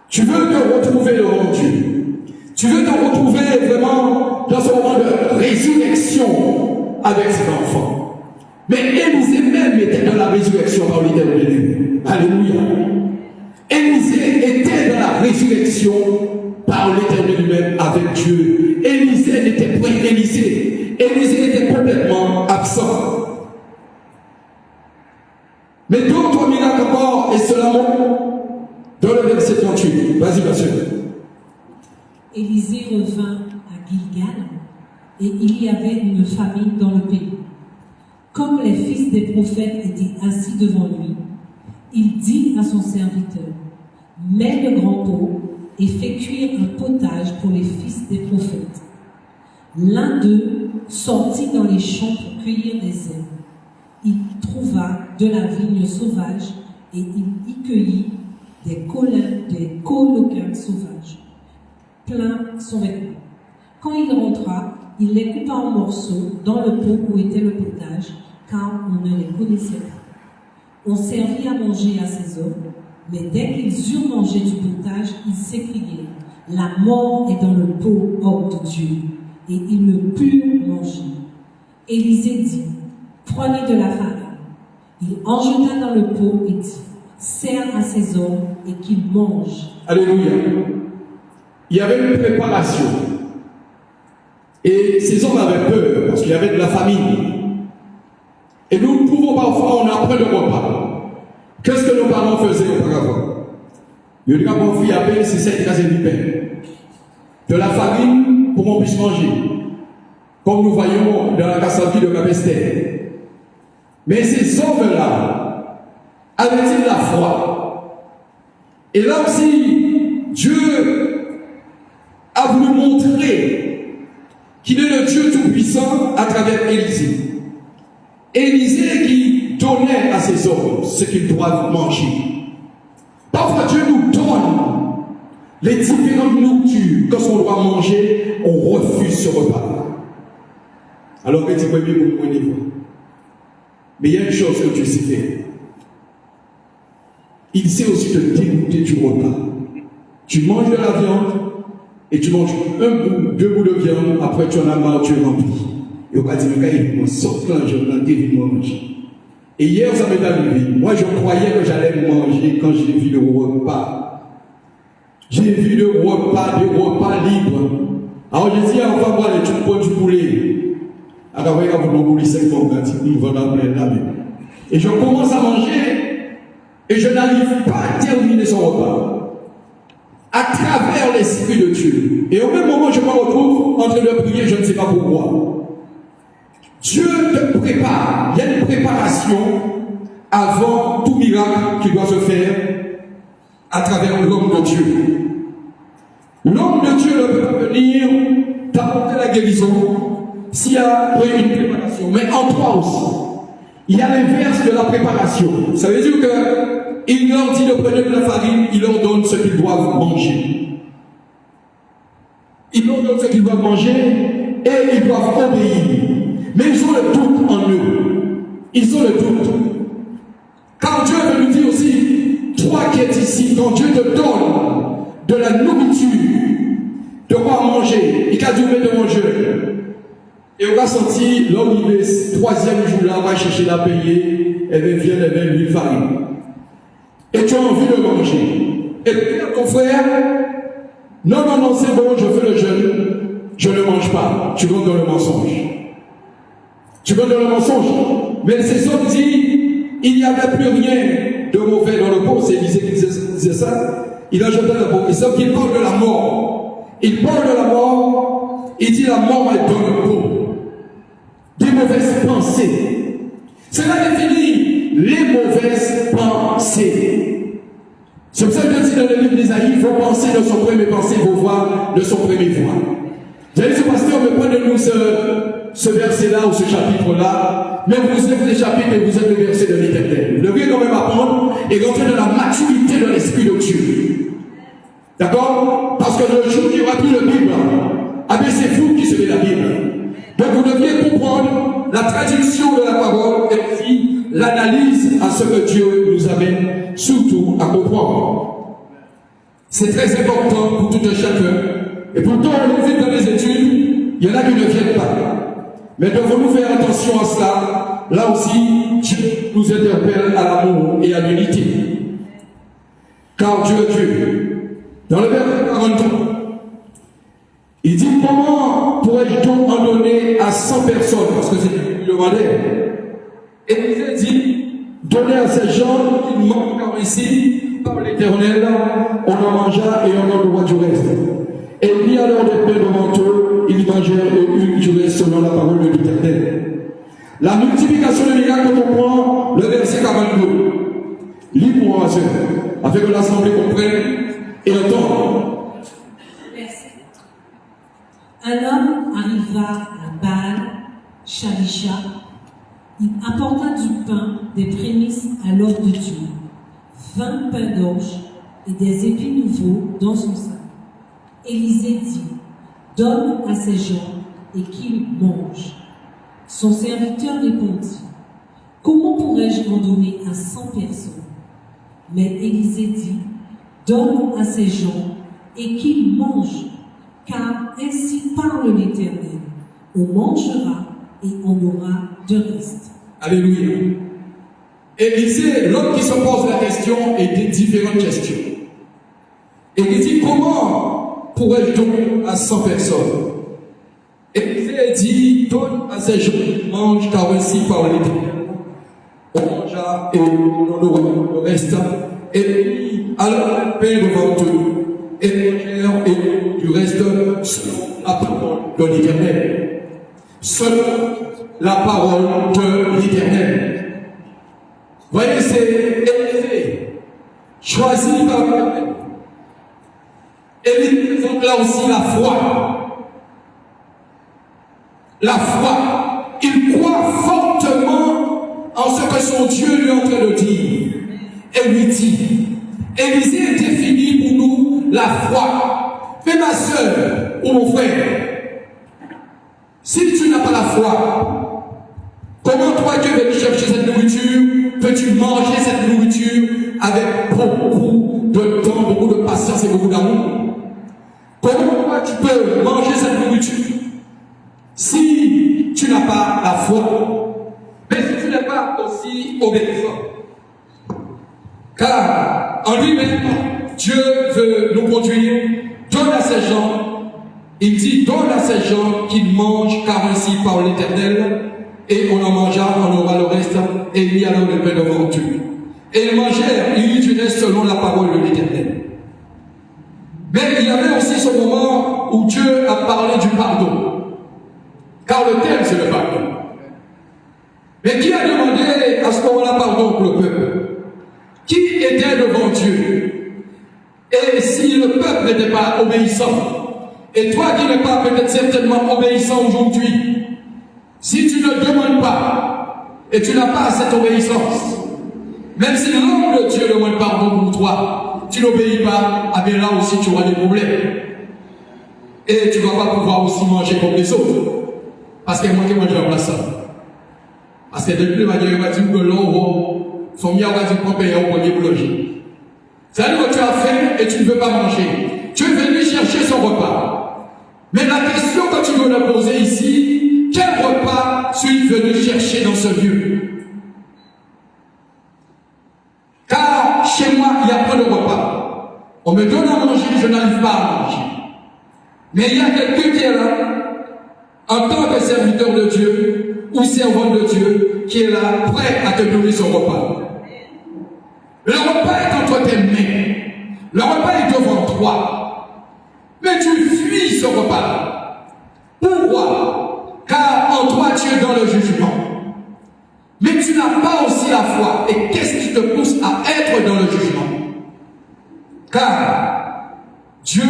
Tu veux te retrouver devant Dieu. Tu veux te retrouver vraiment dans ce moment de résurrection avec cet enfant. Mais Élisée même était dans la résurrection par l'Éternel. Alléluia. Élisée était dans la résurrection par l'Éternel lui-même avec Dieu. Élisée n'était pas Élisée était complètement absent. Mais d'autres miracles encore, et cela dans le verset 38. Vas-y, monsieur. Élisée revint à Gilgal, et il y avait une famine dans le pays. Comme les fils des prophètes étaient assis devant lui, il dit à son serviteur, « Mets le grand pot et fais cuire un potage pour les fils des prophètes. » L'un d'eux sortit dans les champs pour cueillir des herbes. Il trouva de la vigne sauvage et il y cueillit des coloquins sauvages, plein son vêtement. Quand il rentra, il les coupa en morceaux dans le pot où était le potage, car on ne les connaissait pas. On servit à manger à ces hommes, mais dès qu'ils eurent mangé du potage, ils s'écriaient, « La mort est dans le pot, hors de Dieu. » Et ils le purent manger. Élisée dit, « Prenez de la farine. » Il en jeta dans le pot et dit, « Sers à ces hommes et qu'ils mangent. » Alléluia. Il y avait une préparation. Et ces hommes avaient peur parce qu'il y avait de la famine. Et nous pouvons parfois, on apprend le repas. Qu'est-ce que nos parents faisaient auparavant? Il y a mon fils appelé, c'est ça, il du pain. De la farine pour qu'on puisse manger. Comme nous voyons dans la Kassavi de Capester. Mais ces hommes-là avaient-ils la foi? Et là aussi, Dieu a voulu montrer qu'il est le Dieu Tout-Puissant à travers Élisée. Élisée qui donnait à ses hommes ce qu'ils doivent manger. Parfois Dieu nous donne les différentes nourritures. Quand on doit manger, on refuse ce repas. Alors que tu peux bien pour moi niveau. Mais il y a une chose que Dieu sait faire. Il sait aussi te dégoûter du repas. Tu manges de la viande et tu manges un bout, 2 bouts de viande, après tu en as marre, tu es rempli. Et on va dire, il me saute là, je vais manger. Et hier, ça m'est arrivé. Moi, je croyais que j'allais manger quand j'ai vu le repas. J'ai vu le repas, des repas libres. Alors j'ai dit, enfin, moi, tu me prends du poulet. Alors, regarde, vous m'oubliez 5 fois, il va dans plein la même. Et je commence à manger, et je n'arrive pas à terminer son repas. À travers l'Esprit de Dieu. Et au même moment, je me retrouve en train de prier, je ne sais pas pourquoi. Dieu te prépare. Il y a une préparation avant tout miracle qui doit se faire à travers l'homme de Dieu. L'homme de Dieu ne peut pas venir t'apporter la guérison s'il y a une préparation. Mais en toi aussi, il y a l'inverse de la préparation. Ça veut dire qu'il leur dit de prendre de la farine, il leur donne ce qu'ils doivent manger. Il leur donne ce qu'ils doivent manger et ils doivent obéir. Mais ils ont le doute en eux. Ils ont le doute. Quand Dieu veut nous dire aussi, toi qui es ici, quand Dieu te donne de la nourriture, de quoi manger, il t'a dit de manger. Et on va sentir, l'homme, il est 3e jour là, on va chercher la payer, elle vient, elle vient l'huile farine. Et tu as envie de manger. Et puis ton frère, non, c'est bon, je fais le jeûne, je ne mange pas. Tu rentres dans le mensonge. Tu rentres dans le mensonge. Mais ces hommes disent, il n'y avait plus rien de mauvais dans le pot. C'est Élisée qui disait ça. Il a jeté le pot. Et sauf qu'il parle de la mort. Il parle de la mort. Il dit la mort est dans le pot. Des mauvaises pensées. Cela définit les mauvaises pensées. C'est pour ça que je dis dans le livre d'Isaïe, il faut penser de son premier pensée, il faut voir de son premier voix. J'ai dit, ce pasteur me prend de nous ce verset-là ou ce chapitre-là, mais vous êtes les chapitres et vous êtes le verset de l'Éternel. Vous devriez quand même apprendre et rentrer dans la maturité de l'Esprit de Dieu. D'accord? Parce que le jour où il n'y aura plus de Bible, ah bien c'est vous qui serez la Bible. Donc vous devriez comprendre la traduction de la parole et puis l'analyse à ce que Dieu nous amène surtout à comprendre. C'est très important pour tout un chacun. Et pourtant, on le vit dans les études, il y en a qui ne viennent pas. Mais devons-nous faire attention à cela? Là aussi, Dieu nous interpelle à l'amour et à l'unité. Car Dieu est Dieu. Dans le verset 43, il dit: comment pourrais-je donc en donner à 100 personnes? Parce que c'est le demandait. Et il dit: donnez à ces gens qui manquent ici par l'Éternel, on en mangea et on en droit du reste. Et il y a alors des pains devant eux, ils mangèrent et eurent du reste selon la parole de l'Éternel. La multiplication des miracles, on comprend le verset 42. Lis pour moi, afin que l'assemblée comprenne et entende. Un homme arriva à Baal, Shalisha. Il apporta du pain, des prémices à l'ordre de Dieu, 20 pains d'orge et des épis nouveaux dans son sac. Élisée dit: donne à ces gens et qu'ils mangent. Son serviteur répondit: comment pourrais-je en donner à 100 personnes? Mais Élisée dit: donne à ces gens et qu'ils mangent, car ainsi parle l'Éternel, on mangera et on aura de reste. Alléluia. Élisée, l'homme qui se pose la question et des différentes questions. Et il dit: comment pourrais-je donner à 100 personnes? Élisée dit: donne à ces gens qui mangent, car ainsi parle l'Éternel. On mangera et on aura le reste. Et puis, alors, pain devant eux, et mangèrent et du reste selon la parole de l'Éternel. Selon la parole de l'Éternel. Voyez, c'est élevé, choisi par l'Éternel. Et il présente là aussi la foi. La foi. Il croit fortement en ce que son Dieu lui est en train de dire. Et lui dit. Élisée définit pour nous la foi. Mais ma soeur ou mon frère, si tu n'as pas la foi, comment toi qui veux chercher cette nourriture, peux-tu manger cette nourriture avec beaucoup de temps, beaucoup de patience et beaucoup d'amour? Comment toi tu peux manger cette nourriture si tu n'as pas la foi? Mais si tu n'es pas aussi obéissant. Car en lui-même, Dieu veut nous conduire. Donne à ces gens, il dit: donne à ces gens qu'ils mangent, car ainsi parle l'Éternel, et on en mangera, on aura le reste, et il y a alors le pain devant eux. Et ils mangèrent, il y eut du reste selon la parole de l'Éternel. Mais il y avait aussi ce moment où Dieu a parlé du pardon. Car le thème, c'est le pardon. Mais qui a demandé à ce moment-là pardon pour le peuple? Qui était devant Dieu? Et si le peuple n'était pas obéissant, et toi qui n'es pas peut-être certainement obéissant aujourd'hui, si tu ne demandes pas, et tu n'as pas cette obéissance, même si l'homme de Dieu demande pardon pour toi, tu n'obéis pas, ah bien là aussi tu auras des problèmes. Et tu ne vas pas pouvoir aussi manger comme les autres. Parce que moi qui mange en place. Parce que depuis le matin, il va dire que l'eau, son mien va dire qu'on paye au premier boulanger. C'est-à-dire que tu as faim et tu ne veux pas manger. Tu es venu chercher son repas. Mais la question que tu veux le poser ici, quel repas suis-je venu chercher dans ce lieu? Car chez moi, il y a pas de repas. On me donne à manger, je n'arrive pas à manger. Mais il y a quelqu'un qui est là, en tant que serviteur de Dieu ou servant de Dieu, qui est là, prêt à te donner son repas. Le repas est entre tes mains. Le repas est devant toi. Mais tu fuis ce repas. Pourquoi? Car en toi, tu es dans le jugement. Mais tu n'as pas aussi la foi. Et qu'est-ce qui te pousse à être dans le jugement? Car Dieu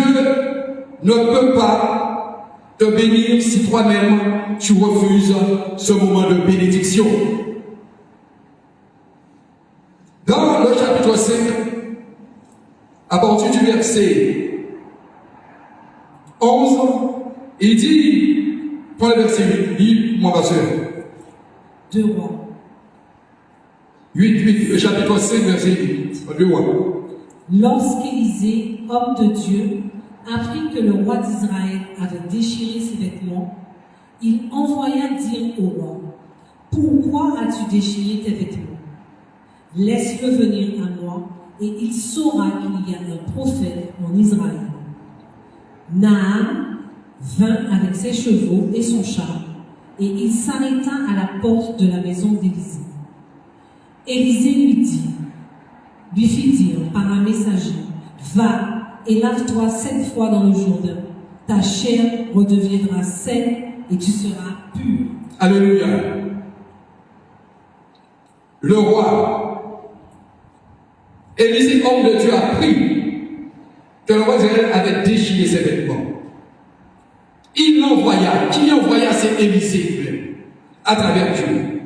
ne peut pas te bénir si toi-même tu refuses ce moment de bénédiction. Dans le chapitre 5, à partir du verset 11, il dit, prends le verset 8, lis mon pasteur. 2 Rois. 8, le chapitre 5, verset 8, 2 Rois. Lorsqu'Élisée, homme de Dieu, apprit que le roi d'Israël avait déchiré ses vêtements, il envoya dire au roi, « Pourquoi as-tu déchiré tes vêtements? Laisse-le venir à moi, et il saura qu'il y a un prophète en Israël. » Naaman vint avec ses chevaux et son char, et il s'arrêta à la porte de la maison d'Élisée. Élisée lui fit dire par un messager, « Va et lave-toi 7 fois dans le Jourdain, ta chair redeviendra saine et tu seras pur. » Alléluia. Le roi, Élisée, homme de Dieu, a appris que le roi d'Israël avait déchiré ses vêtements. Il l'envoya. Qui envoya? C'est Élisée, à travers Dieu.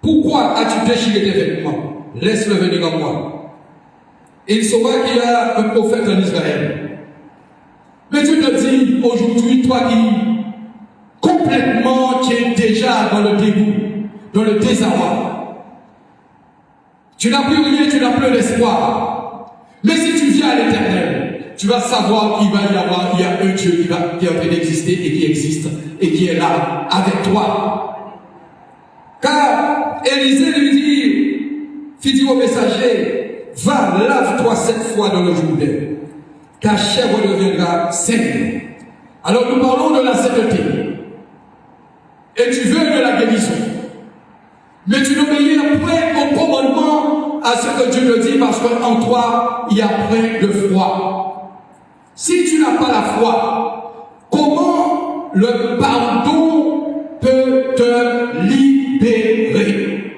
Pourquoi as-tu déchiré tes vêtements? Laisse-le venir à moi. Et il saura qu'il y a un prophète en Israël. Mais Dieu te dit aujourd'hui, toi qui complètement tu es déjà dans le dégoût, dans le désarroi. Tu n'as plus rien, tu n'as plus d'espoir. Mais si tu viens à l'Éternel, tu vas savoir qu'il va y avoir, il y a un Dieu qui est en train d'exister et qui existe et qui est là avec toi. Car Élisée lui dit, fit dire au messager, va, lave-toi 7 fois dans le Jourdain, ta chair redeviendra saine. Alors nous parlons de la sainteté. Et tu veux de la guérison. Mais tu n'obéis point au commandement à ce que Dieu te dit parce qu'en toi, il y a plein de foi. Si tu n'as pas la foi, comment le pardon peut te libérer?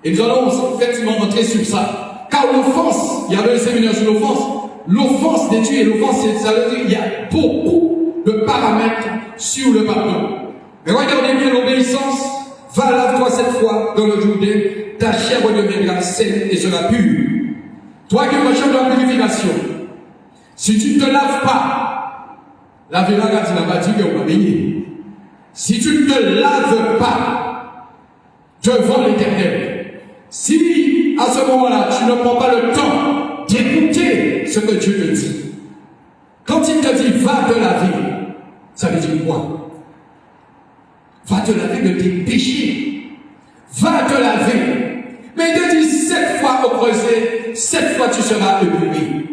Et nous allons effectivement rentrer sur ça. Car l'offense, il y avait le séminaire sur l'offense. L'offense détruit et l'offense, ça veut dire qu'il y a beaucoup de paramètres sur le pardon. Mais regardez bien l'obéissance. Va, lave-toi 7 fois dans le Jourdain, ta chair redeviendra saine et sera pure. Toi qui recherches la purification, si tu ne te laves pas, la vérité n'a pas dit qu'on va baigner. Si tu ne te laves pas devant l'Éternel, si à ce moment-là tu ne prends pas le temps d'écouter ce que Dieu te dit, quand il te dit va te laver, ça veut dire quoi? Va te laver de tes péchés. Va te laver. Mais il te dit 7 fois au creuset, 7 fois tu seras épuré.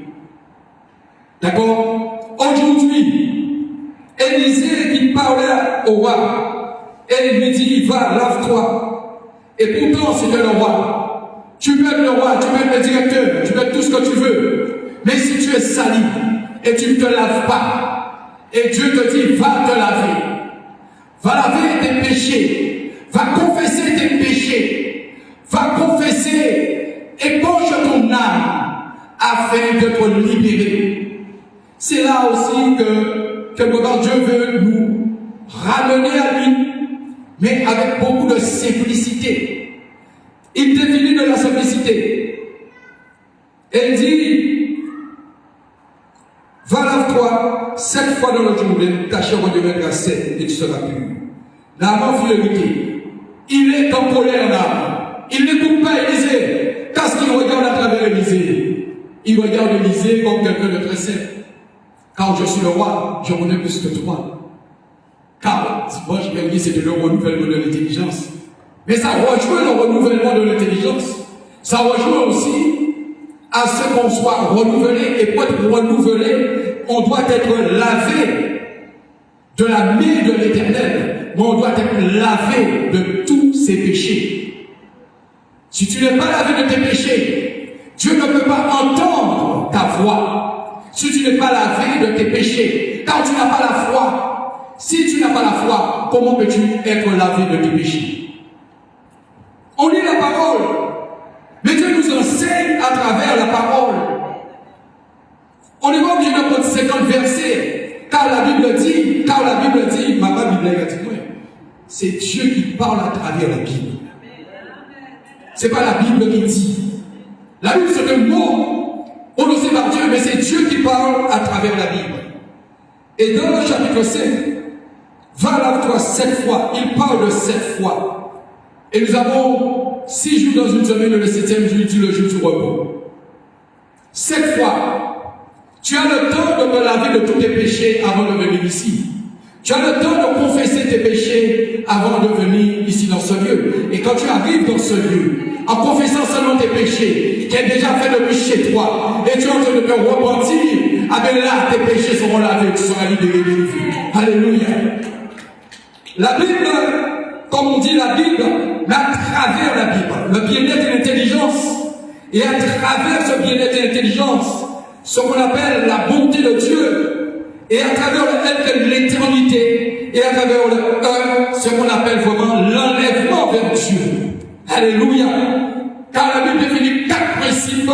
D'accord? Aujourd'hui, Élisée qui parlait au roi, et il lui dit, va, lave-toi. Et pourtant, c'était le roi. Tu peux être le roi, tu peux être le directeur, tu peux être tout ce que tu veux. Mais si tu es sali et tu ne te laves pas, et Dieu te dit, va te laver. Va laver tes péchés. Va confesser tes péchés. Va confesser. Épanche ton âme afin de te libérer. C'est là aussi que quelque part Dieu veut nous ramener à lui, mais avec beaucoup de simplicité. Il définit de la simplicité. Et il dit, va lave-toi 7 fois dans le Jourdain, ta chair redeviendra saine et tu seras pur. Naaman fut irrité. Il est en colère là. Il n'écoute pas Élisée. Qu'est-ce qu'il regarde à travers Élisée? Il regarde Élisée comme quelqu'un de très simple. Car je suis le roi, je connais plus que toi. Car, moi je vais dire, c'est le renouvellement de l'intelligence. Mais ça rejoint le renouvellement de l'intelligence. Ça rejoint aussi à ce qu'on soit renouvelé. Et pour être renouvelé, on doit être lavé de la main de l'Éternel. Mais on doit être lavé de tous ses péchés. Si tu n'es pas lavé de tes péchés, Dieu ne peut pas entendre ta voix. Si tu n'es pas lavé de tes péchés, car tu n'as pas la foi. Si tu n'as pas la foi, comment peux-tu être lavé de tes péchés? On lit la parole. Mais Dieu nous enseigne à travers la parole. On n'est pas obligé de prendre 50 versets. Car la Bible dit, ma Bible a dit, c'est Dieu qui parle à travers la Bible. C'est pas la Bible qui dit. La Bible, c'est un mot prononcé par Dieu, mais c'est Dieu qui parle à travers la Bible. Et dans le chapitre 5, va lave-toi 7 fois. Il parle de 7 fois. Et nous avons 6 jours dans une semaine, le 7e jour, il dit le jour du repos. 7 fois. Tu as le temps de te laver de tous tes péchés avant de venir ici. Tu as le temps de confesser tes péchés avant de venir ici dans ce lieu. Et quand tu arrives dans ce lieu, en confessant seulement tes péchés, qui est déjà fait depuis chez toi, et tu es en train de te repentir, ah bien là, tes péchés seront lavés, tu seras libéré, délivré. Alléluia. La Bible, comme on dit la Bible, mais à travers la Bible, le bien-être et l'intelligence, et à travers ce bien-être et l'intelligence, ce qu'on appelle la bonté de Dieu, et à travers le l'éternité, et à travers le ce qu'on appelle vraiment l'enlèvement vers Dieu. Alléluia. Car la Bible définit 4 principes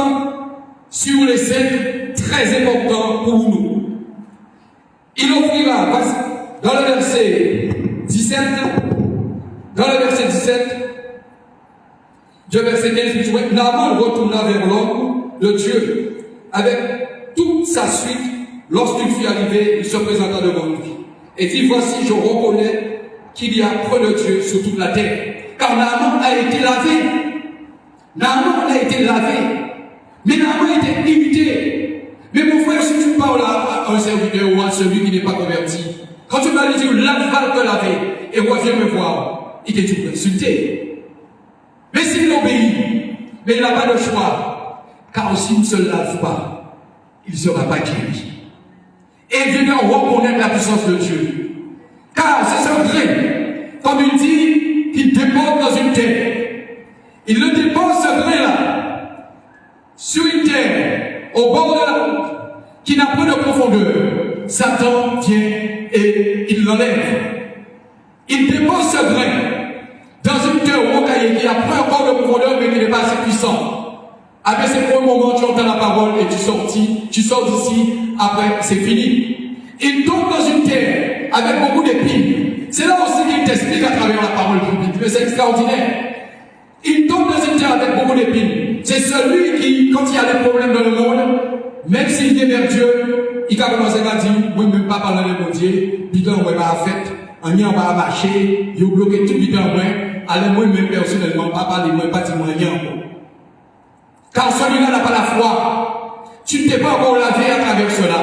sur les 5 très importants pour nous. Il offrira, dans le verset 17, verset 15, Naaman retourna vers l'homme de Dieu avec toute sa suite. Lorsqu'il fut arrivé, il se présenta devant lui et dit, voici, je reconnais qu'il y a peu de Dieu sur toute la terre. Car Naaman a été lavé. Mais Naaman était irrité. Mais mon frère, si tu parles à un serviteur ou à celui qui n'est pas converti, quand tu vas lui dire, lave, va te laver, et reviens me voir, il te dit, insulter. Mais s'il obéit, mais il n'a pas de choix, car s'il ne se lave pas, il ne sera pas guéri. Et il vient reconnaître la puissance de Dieu. Car c'est ce grain, comme il dit, qu'il dépose dans une terre. Il le dépose ce grain-là, sur une terre, au bord de la route, qui n'a pas de profondeur. Satan vient et il l'enlève. Il dépose ce grain dans une terre rocaillée qui n'a pas encore de profondeur, mais qui n'est pas assez puissant. Après c'est pour un moment, tu entends la parole et tu sors d'ici, après c'est fini. Il tombe dans une terre avec beaucoup d'épines. C'est là aussi qu'il t'explique à travers la parole publique, mais c'est extraordinaire. Il tombe dans une terre avec beaucoup d'épines. C'est celui qui, quand il y a des problèmes dans le monde, même s'il vient vers Dieu, il va commencer à dire, moi même pas parler de mon Dieu, bidon on va faire, on y va marcher, il bloqué tout bidon moi, allez moi même personnellement, pas parler moi, pas dire moi rien. Car celui-là n'a pas la foi. Tu ne t'es pas encore lavé à travers cela.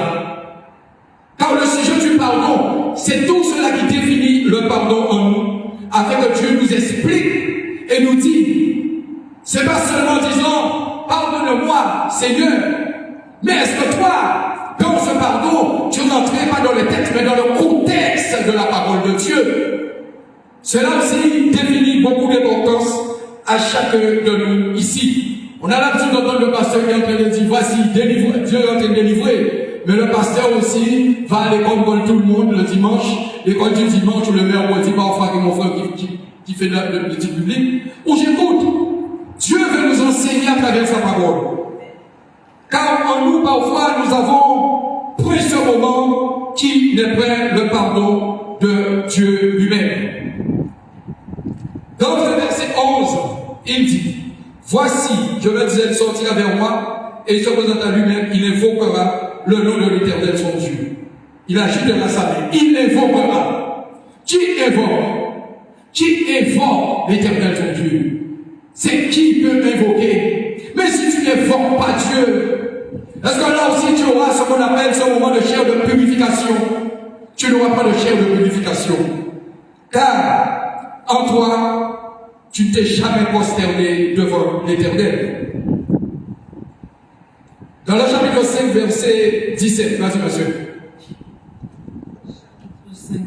Car le sujet du pardon, c'est tout cela qui définit le pardon en nous, afin que Dieu nous explique et nous dit, c'est pas seulement disant, pardonne-moi, Seigneur, mais est-ce que toi, dans ce pardon, tu n'entrais pas dans le texte, mais dans le contexte de la parole de Dieu. Cela aussi définit beaucoup d'importance à chacun de nous ici. On a l'habitude d'entendre le pasteur qui est en train de dire, voici, délivre, Dieu est en train de délivrer. Mais le pasteur aussi va à l'école comme tout le monde le dimanche, l'école du dimanche ou le mercredi, parfois avec mon frère qui fait l'étude biblique, où j'écoute. Dieu veut nous enseigner à travers sa parole. Car en nous, parfois, nous avons pris ce moment qui n'est pas le pardon de Dieu lui-même. Dans le verset 11, il dit, voici, je le disais, il sortira vers moi, et il se présente à lui-même, il invoquera le nom de l'Éternel son Dieu. Il agitera sa main, il invoquera. Qui invoque l'Éternel son Dieu? C'est qui peut invoquer? Mais si tu n'invoques pas Dieu, est-ce que là aussi tu auras ce qu'on appelle ce moment de chair de purification? Tu n'auras pas de chair de purification. Car en toi, tu ne t'es jamais prosterné devant l'Éternel. Dans le chapitre 5, verset 17, vas-y monsieur.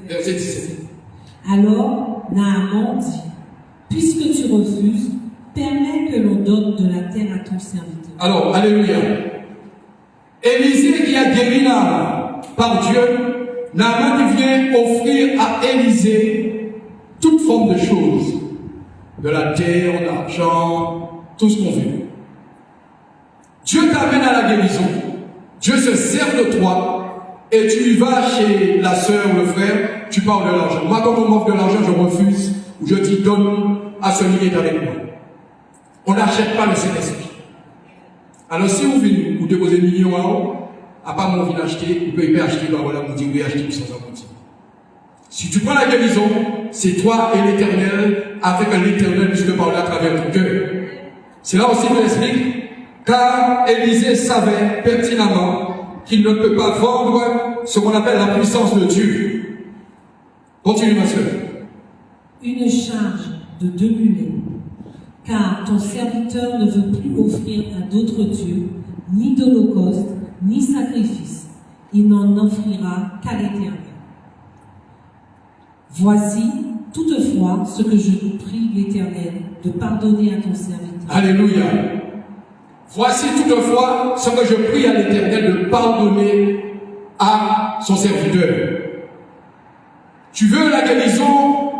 Verset 17. Alors, Naaman dit, puisque tu refuses, permets que l'on donne de la terre à ton serviteur. Alors, alléluia. Élisée qui a guéri Naaman par Dieu, Naaman qui vient offrir à Élisée toute forme de choses. De la terre, de l'argent, tout ce qu'on veut. Dieu t'amène à la guérison. Dieu se sert de toi et tu vas chez la sœur ou le frère, tu parles de l'argent. Moi, quand on m'offre de l'argent, je refuse, ou je dis donne à celui qui est avec moi. On n'achète pas le Saint-Esprit. Alors si vous venez, vous déposez un million à haut, à part mon vin acheter, vous pouvez acheter, ben voilà, vous dites oui, acheter sans aboutir. Si tu prends la guérison, c'est toi et l'Éternel, avec l'Éternel puisque parler à travers ton cœur. C'est là aussi que j'explique, car Élisée savait pertinemment qu'il ne peut pas vendre ce qu'on appelle la puissance de Dieu. Continue, ma soeur. Une charge de 2 mulets, car ton serviteur ne veut plus offrir à d'autres dieux, ni d'holocauste, ni sacrifice. Il n'en offrira qu'à l'Éternel. Voici toutefois ce que je prie l'Éternel de pardonner à ton serviteur. Alléluia. Voici toutefois ce que je prie à l'Éternel de pardonner à son serviteur. Tu veux la guérison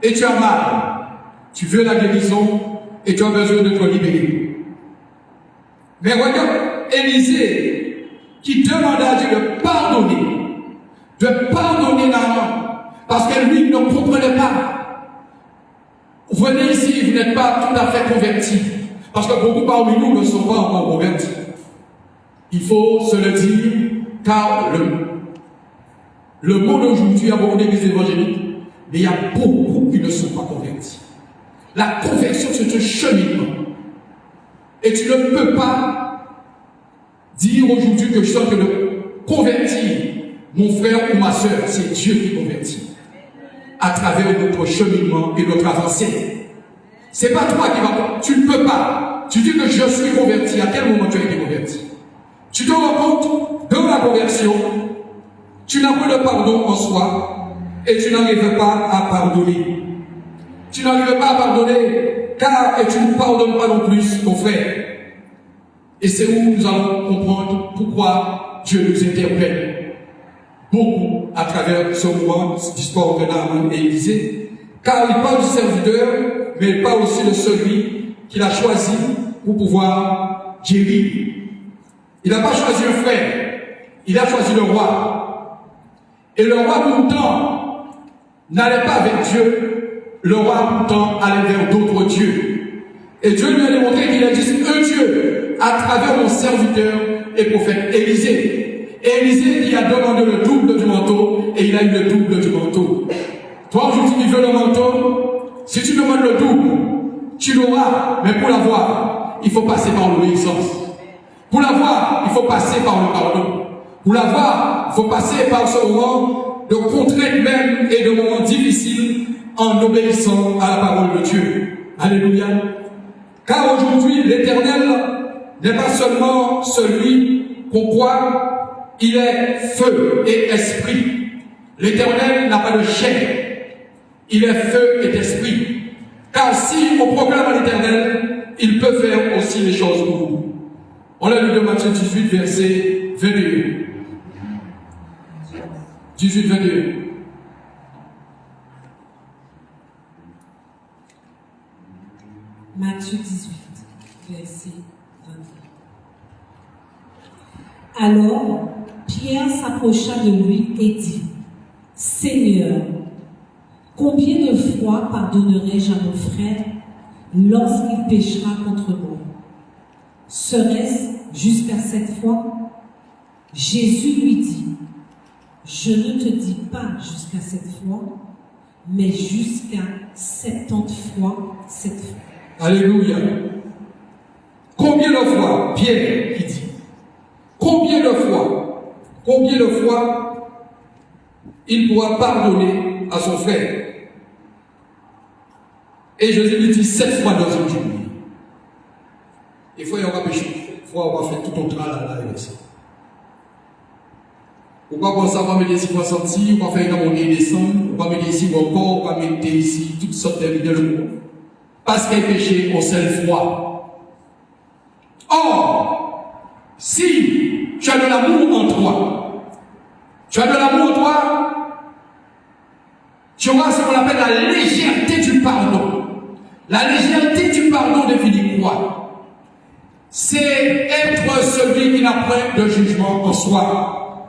et tu as mal. Tu veux la guérison et tu as besoin de te libérer. Mais regarde Élisée qui demande à Dieu de pardonner Naaman. Parce que lui ne comprenait pas. Venez ici, vous n'êtes pas tout à fait convertis. Parce que beaucoup parmi nous ne sont pas encore convertis. Il faut se le dire, car le monde aujourd'hui a beaucoup d'églises évangéliques, mais il y a beaucoup qui ne sont pas convertis. La conversion, c'est un cheminement. Et tu ne peux pas dire aujourd'hui que je suis en train de convertir mon frère ou ma soeur. C'est Dieu qui convertit. À travers notre cheminement et notre avancée. C'est pas toi qui vas. Tu ne peux pas. Tu dis que je suis converti. À quel moment tu as été converti? Tu te rends compte, dans la conversion, tu n'as pas de pardon en soi et tu n'arrives pas à pardonner. Tu n'arrives pas à pardonner car tu ne pardonnes pas non plus ton frère. Et c'est où nous allons comprendre pourquoi Dieu nous interpelle beaucoup à travers ce moment d'histoire de Naaman et Élisée. Car il parle du serviteur, mais il parle aussi de celui qu'il a choisi pour pouvoir guérir. Il n'a pas choisi le frère, il a choisi le roi. Et le roi pourtant n'allait pas vers Dieu, le roi pourtant allait vers d'autres dieux. Et Dieu lui a démontré qu'il existe un Dieu à travers mon serviteur et prophète Élisée. Et Élisée qui a demandé le double du manteau, et il a eu le double du manteau. Toi aujourd'hui tu veux le manteau, si tu demandes le double, tu l'auras, mais pour l'avoir, il faut passer par l'obéissance. Pour l'avoir, il faut passer par le pardon. Pour l'avoir, il faut passer par ce moment de contrainte même et de moments difficiles en obéissant à la parole de Dieu. Alléluia. Car aujourd'hui, l'Éternel n'est pas seulement celui qu'on croit. Il est feu et esprit. L'Éternel n'a pas de chair. Il est feu et esprit. Car si on proclame à l'Éternel, il peut faire aussi les choses pour vous. On l'a lu de Matthieu 18, verset 21. 18, 21. Matthieu 18, verset 21. Alors, Pierre s'approcha de lui et dit, « Seigneur, combien de fois pardonnerai-je à mon frère lorsqu'il péchera contre moi? Serait-ce jusqu'à 7 fois? » Jésus lui dit, « Je ne te dis pas jusqu'à 7 fois, mais jusqu'à 70 fois 7 fois. » Alléluia. Combien de fois, Pierre qui dit, combien de fois il pourra pardonner à son frère? Et Jésus lui dit 7 fois dans une journée. Il faut y avoir péché. Il faut avoir fait tout ton travail là avec ça. On va penser à va mettre ici 60, on va faire une monnaie descendre, on va mettre ici encore, on va mettre ici toutes sortes de monde. Parce qu'il y a péché au seul fois. Or, si tu as de l'amour en toi, tu auras ce qu'on appelle la légèreté du pardon. La légèreté du pardon définit quoi? C'est être celui qui n'a point de jugement en soi.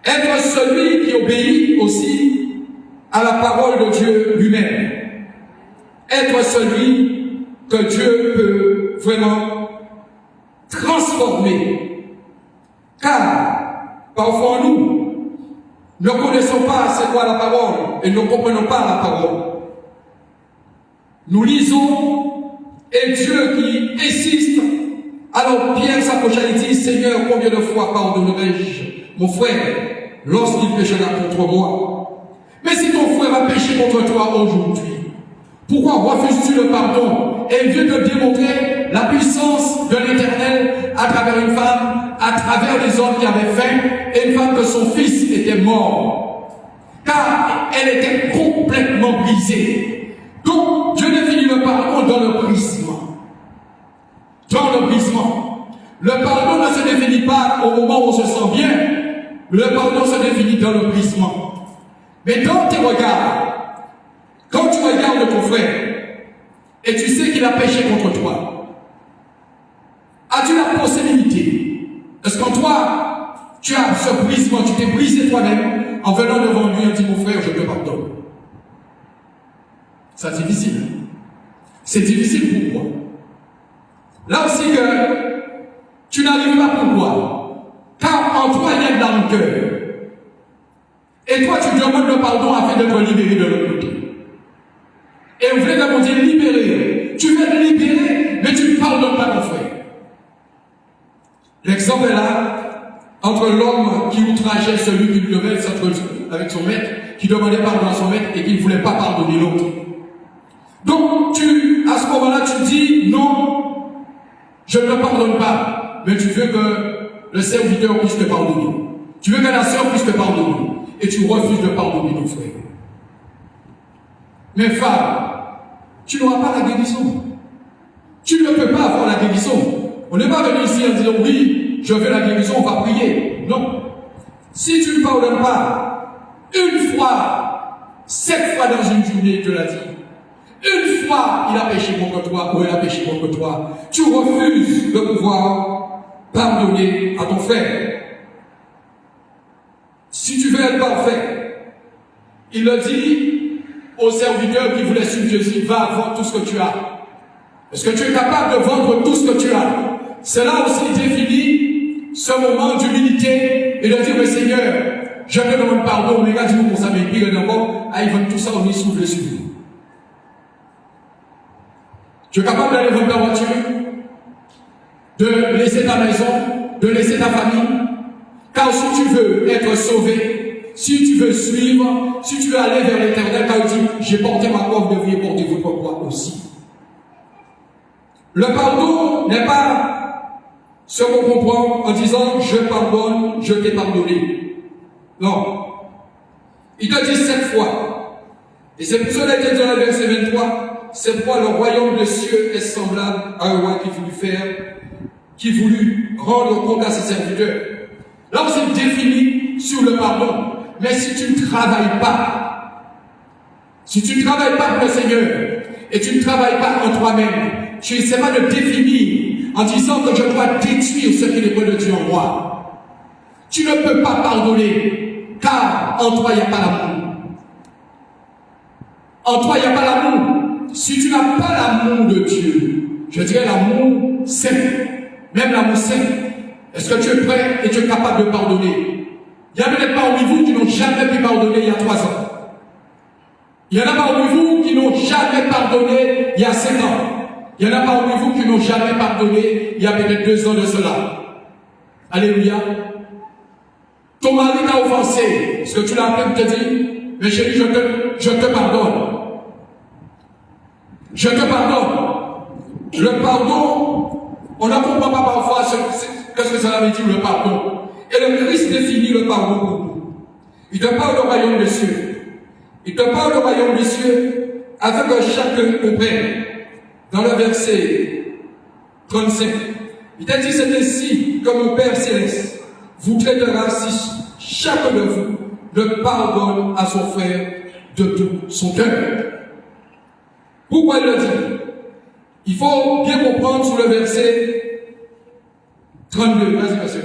Être celui qui obéit aussi à la parole de Dieu lui-même. Être celui que Dieu peut vraiment transformer. Car, parfois nous ne connaissons pas c'est quoi la parole et ne comprenons pas la parole. Nous lisons et Dieu qui insiste. Alors Pierre s'approcha et dit, Seigneur, combien de fois pardonnerai-je mon frère lorsqu'il péchera contre moi? Mais si ton frère a péché contre toi aujourd'hui, pourquoi refuses-tu le pardon? Et il vient de démontrer la puissance de l'Éternel à travers une femme, à travers des hommes qui avaient faim, et une femme que son fils était mort. Car elle était complètement brisée. Donc, Dieu définit le pardon dans le brisement. Dans le brisement. Le pardon ne se définit pas au moment où on se sent bien. Le pardon se définit dans le brisement. Mais dans tes regards, quand tu regardes ton frère, et tu sais qu'il a péché contre toi, as-tu la possibilité? Est-ce qu'en toi, tu as ce brisement, tu t'es brisé toi-même en venant devant lui et dit, mon frère, je te pardonne? C'est difficile. C'est difficile pour moi. Là aussi que tu n'arrives pas. Pourquoi? Car en toi, il y a de la rancœur. Et toi, tu demandes le pardon afin d'être libéré de l'autre côté. Et on voulait demander libérer. Tu veux être libéré, mais tu ne pardonnes pas ton frère. L'exemple est là entre l'homme qui outrageait celui qui lui devait avec son maître, qui demandait pardon à son maître et qui ne voulait pas pardonner l'autre. Donc, à ce moment-là, tu dis non, je ne pardonne pas, mais tu veux que le serviteur puisse te pardonner. Tu veux que la sœur puisse te pardonner. Et tu refuses de pardonner ton frère. Mais femme, tu n'auras pas la guérison. Tu ne peux pas avoir la guérison. On n'est pas venu ici en disant oui, je veux la guérison, on va prier. Non. Si tu ne pardonnes pas, une fois, 7 fois dans une journée, Dieu l'a dit, une fois il a péché contre toi ou elle a péché contre toi, tu refuses de pouvoir pardonner à ton frère. Si tu veux être parfait, il le dit au serviteur qui voulait suivre Jésus, va vendre tout ce que tu as. Est-ce que tu es capable de vendre tout ce que tu as? Cela aussi définit ce moment d'humilité et de dire, mais Seigneur, je te demande pardon, mais regarde, dis-nous pour ça, mais pire d'abord, ils vendent tout ça, on y souffle sur nous. Tu es capable d'aller vendre ta voiture, de laisser ta maison, de laisser ta famille, car si tu veux être sauvé, si tu veux suivre, si tu veux aller vers l'Éternel, car il dit, j'ai porté ma croix, vous devriez porter votre croix aussi. Le pardon n'est pas ce qu'on comprend en disant, je pardonne, je t'ai pardonné. Non. Il te dit 7 fois. Et c'est pour cela qu'il dit dans le verset 23, c'est pourquoi le royaume des cieux est semblable à un roi qui voulut rendre compte à ses serviteurs. Là, on s'est défini sur le pardon. Mais si tu ne travailles pas, pour le Seigneur, et tu ne travailles pas en toi-même, tu n'essaies pas de définir en disant que je dois détruire ce qui n'est pas de Dieu en moi. Tu ne peux pas pardonner, car en toi, il n'y a pas l'amour. En toi, il n'y a pas l'amour. Si tu n'as pas l'amour de Dieu, je dirais l'amour saint, même l'amour saint, est-ce que tu es prêt et tu es capable de pardonner? Il y en a peut-être parmi vous qui n'ont jamais pu pardonner il y a 3 ans. Il y en a parmi vous qui n'ont jamais pardonné il y a 5 ans. Il y en a parmi vous qui n'ont jamais pardonné il y a peut-être 2 ans de cela. Alléluia. Ton mari t'a offensé. Est-ce que tu l'as appelé et te dit, mais chérie, je te pardonne. Je te pardonne. Le pardon, on ne comprend pas parfois qu'est-ce que ça veut dire le pardon. Et le Christ définit le pardon pour nous. Il te parle du royaume des cieux. Il te parle du royaume des cieux afin que chacun comprenne. Dans le verset 35, il t'a dit, c'est ainsi que mon Père Céleste vous traitera si chacun de vous le pardonne à son frère de tout son cœur. Pourquoi il le dit? Il faut bien comprendre sur le verset 32. Vas-y, monsieur.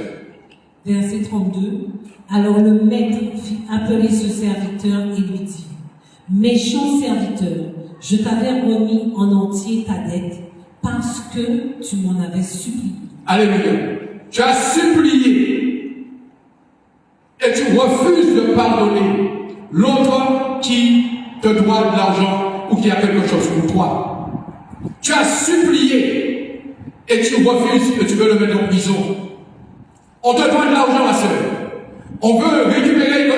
Verset 32. Alors le maître fit appeler ce serviteur et lui dit, « Méchant serviteur, je t'avais remis en entier ta dette parce que tu m'en avais supplié. » Alléluia. Tu as supplié et tu refuses de pardonner l'autre qui te doit de l'argent ou qui a quelque chose pour toi. Tu as supplié et tu refuses et tu veux le mettre en prison. On te doit de l'argent, ma soeur. On veut récupérer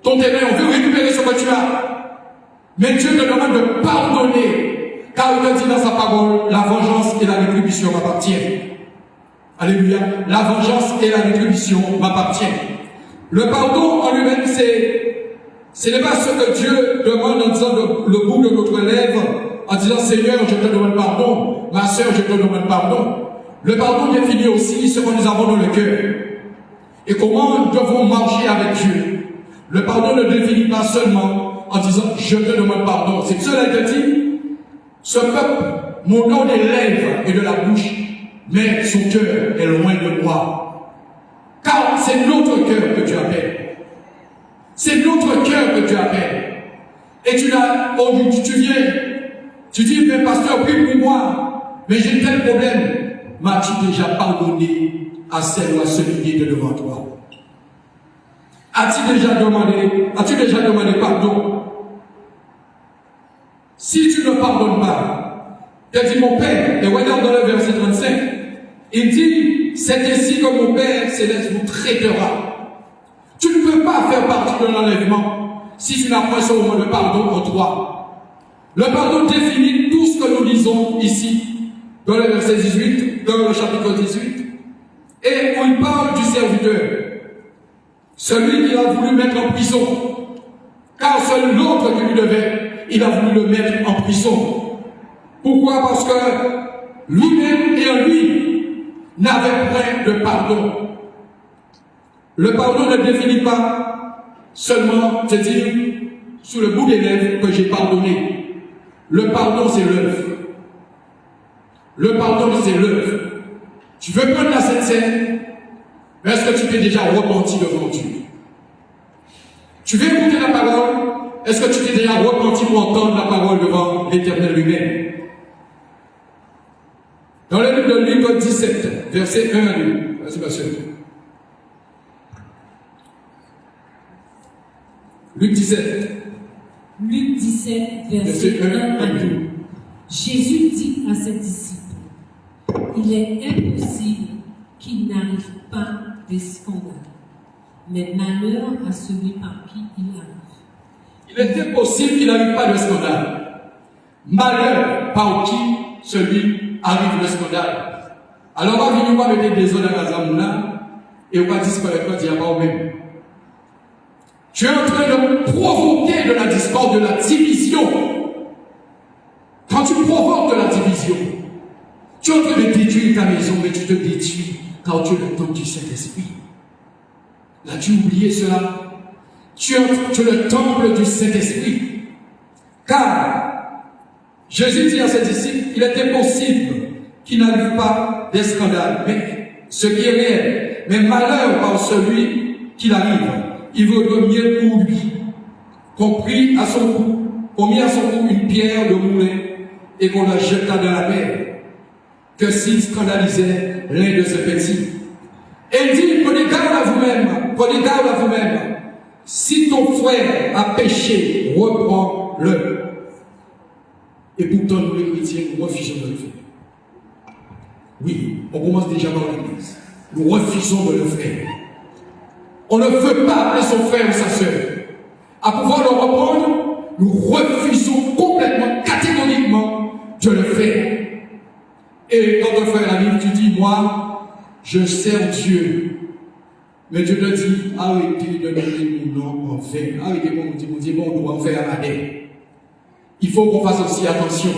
ton terrain, on veut récupérer ce que tu as. Mais Dieu te demande de pardonner, car il te dit dans sa parole, la vengeance et la rétribution m'appartiennent. Alléluia. La vengeance et la rétribution m'appartiennent. Le pardon en lui-même, ce n'est pas ce que Dieu demande en disant le bout de notre lèvre, en disant Seigneur, je te demande pardon, ma soeur, je te demande pardon. Le pardon définit aussi ce que nous avons dans le cœur et comment nous devons marcher avec Dieu. Le pardon ne définit pas seulement en disant je te demande pardon. C'est cela qui dit ce peuple, mon nom des lèvres et de la bouche, mais son cœur est loin de moi. Car c'est notre cœur que tu appelles. C'est notre cœur que tu appelles. Et tu viens, tu dis, mais pasteur, prie pour moi, mais j'ai tel problème. M'as-tu déjà pardonné à celle ou à celui qui est devant toi? As-tu déjà demandé pardon? Si tu ne pardonnes pas, tu dis mon Père, et regarde dans le verset 35, il dit, c'est ainsi que mon Père céleste vous traitera. Tu ne peux pas faire partie de l'enlèvement si tu n'as pas ce moment de pardon en toi. Le pardon définit tout ce que nous lisons ici, dans le verset 18, dans le chapitre 18, et où il parle du serviteur, celui qui a voulu mettre en prison, car seul l'autre qui lui devait, il a voulu le mettre en prison. Pourquoi? Parce que lui-même et en lui n'avait point de pardon. Le pardon ne définit pas seulement, je dis, sous le bout des lèvres que j'ai pardonné. Le pardon, c'est l'œuvre. Le pardon, c'est l'œuvre. Tu veux prendre la Sainte Seine, mais est-ce que tu t'es déjà repenti devant Dieu? Tu veux écouter la parole, est-ce que tu t'es déjà repenti pour entendre la parole devant l'Éternel lui-même? Dans le livre de Luc 17, verset 1 à 2. Vas-y, ma soeur. Luc 17. Luc 17, verset 1 à 2. Jésus dit à ses disciples, il est impossible qu'il n'arrive pas des scandales, mais malheur à celui par qui il arrive. Il est impossible qu'il n'arrive pas de scandale. Malheur par qui celui arrive le scandale. Alors, on va venir voir le des zones à Gazamouna et on va disparaître, on va dire pas au même. Tu es en train de provoquer de la discorde, de la division. Quand tu provoques de la division, tu es en train de détruire ta maison, mais tu te détruis car tu es le temple du Saint-Esprit. L'as-tu oublié cela? Tu es le temple du Saint-Esprit. Car Jésus dit à ses disciples, il est impossible qu'il n'arrive pas des scandales, mais ce qui est réel, mais malheur par celui qui arrive. Il veut le mieux pour lui, qu'on mit à son cou une pierre de moulin et qu'on la jeta dans la mer, que s'il scandalisait l'un de ses petits. Et il dit, prenez garde à vous-même, si ton frère a péché, reprends-le. Et pourtant, nous les chrétiens, nous refusons de le faire. Oui, on commence déjà par l'église. Nous refusons de le faire. On ne veut pas appeler son frère ou sa sœur. À pouvoir le reprendre, nous refusons complètement, catégoriquement de le faire. Et quand un frère arrive, tu dis, moi, je sers Dieu. Mais Dieu te dit, arrêtez de donner mon nom en vain. Arrêtez mon Dieu, bon, on doit en faire la paix. Il faut qu'on fasse aussi attention.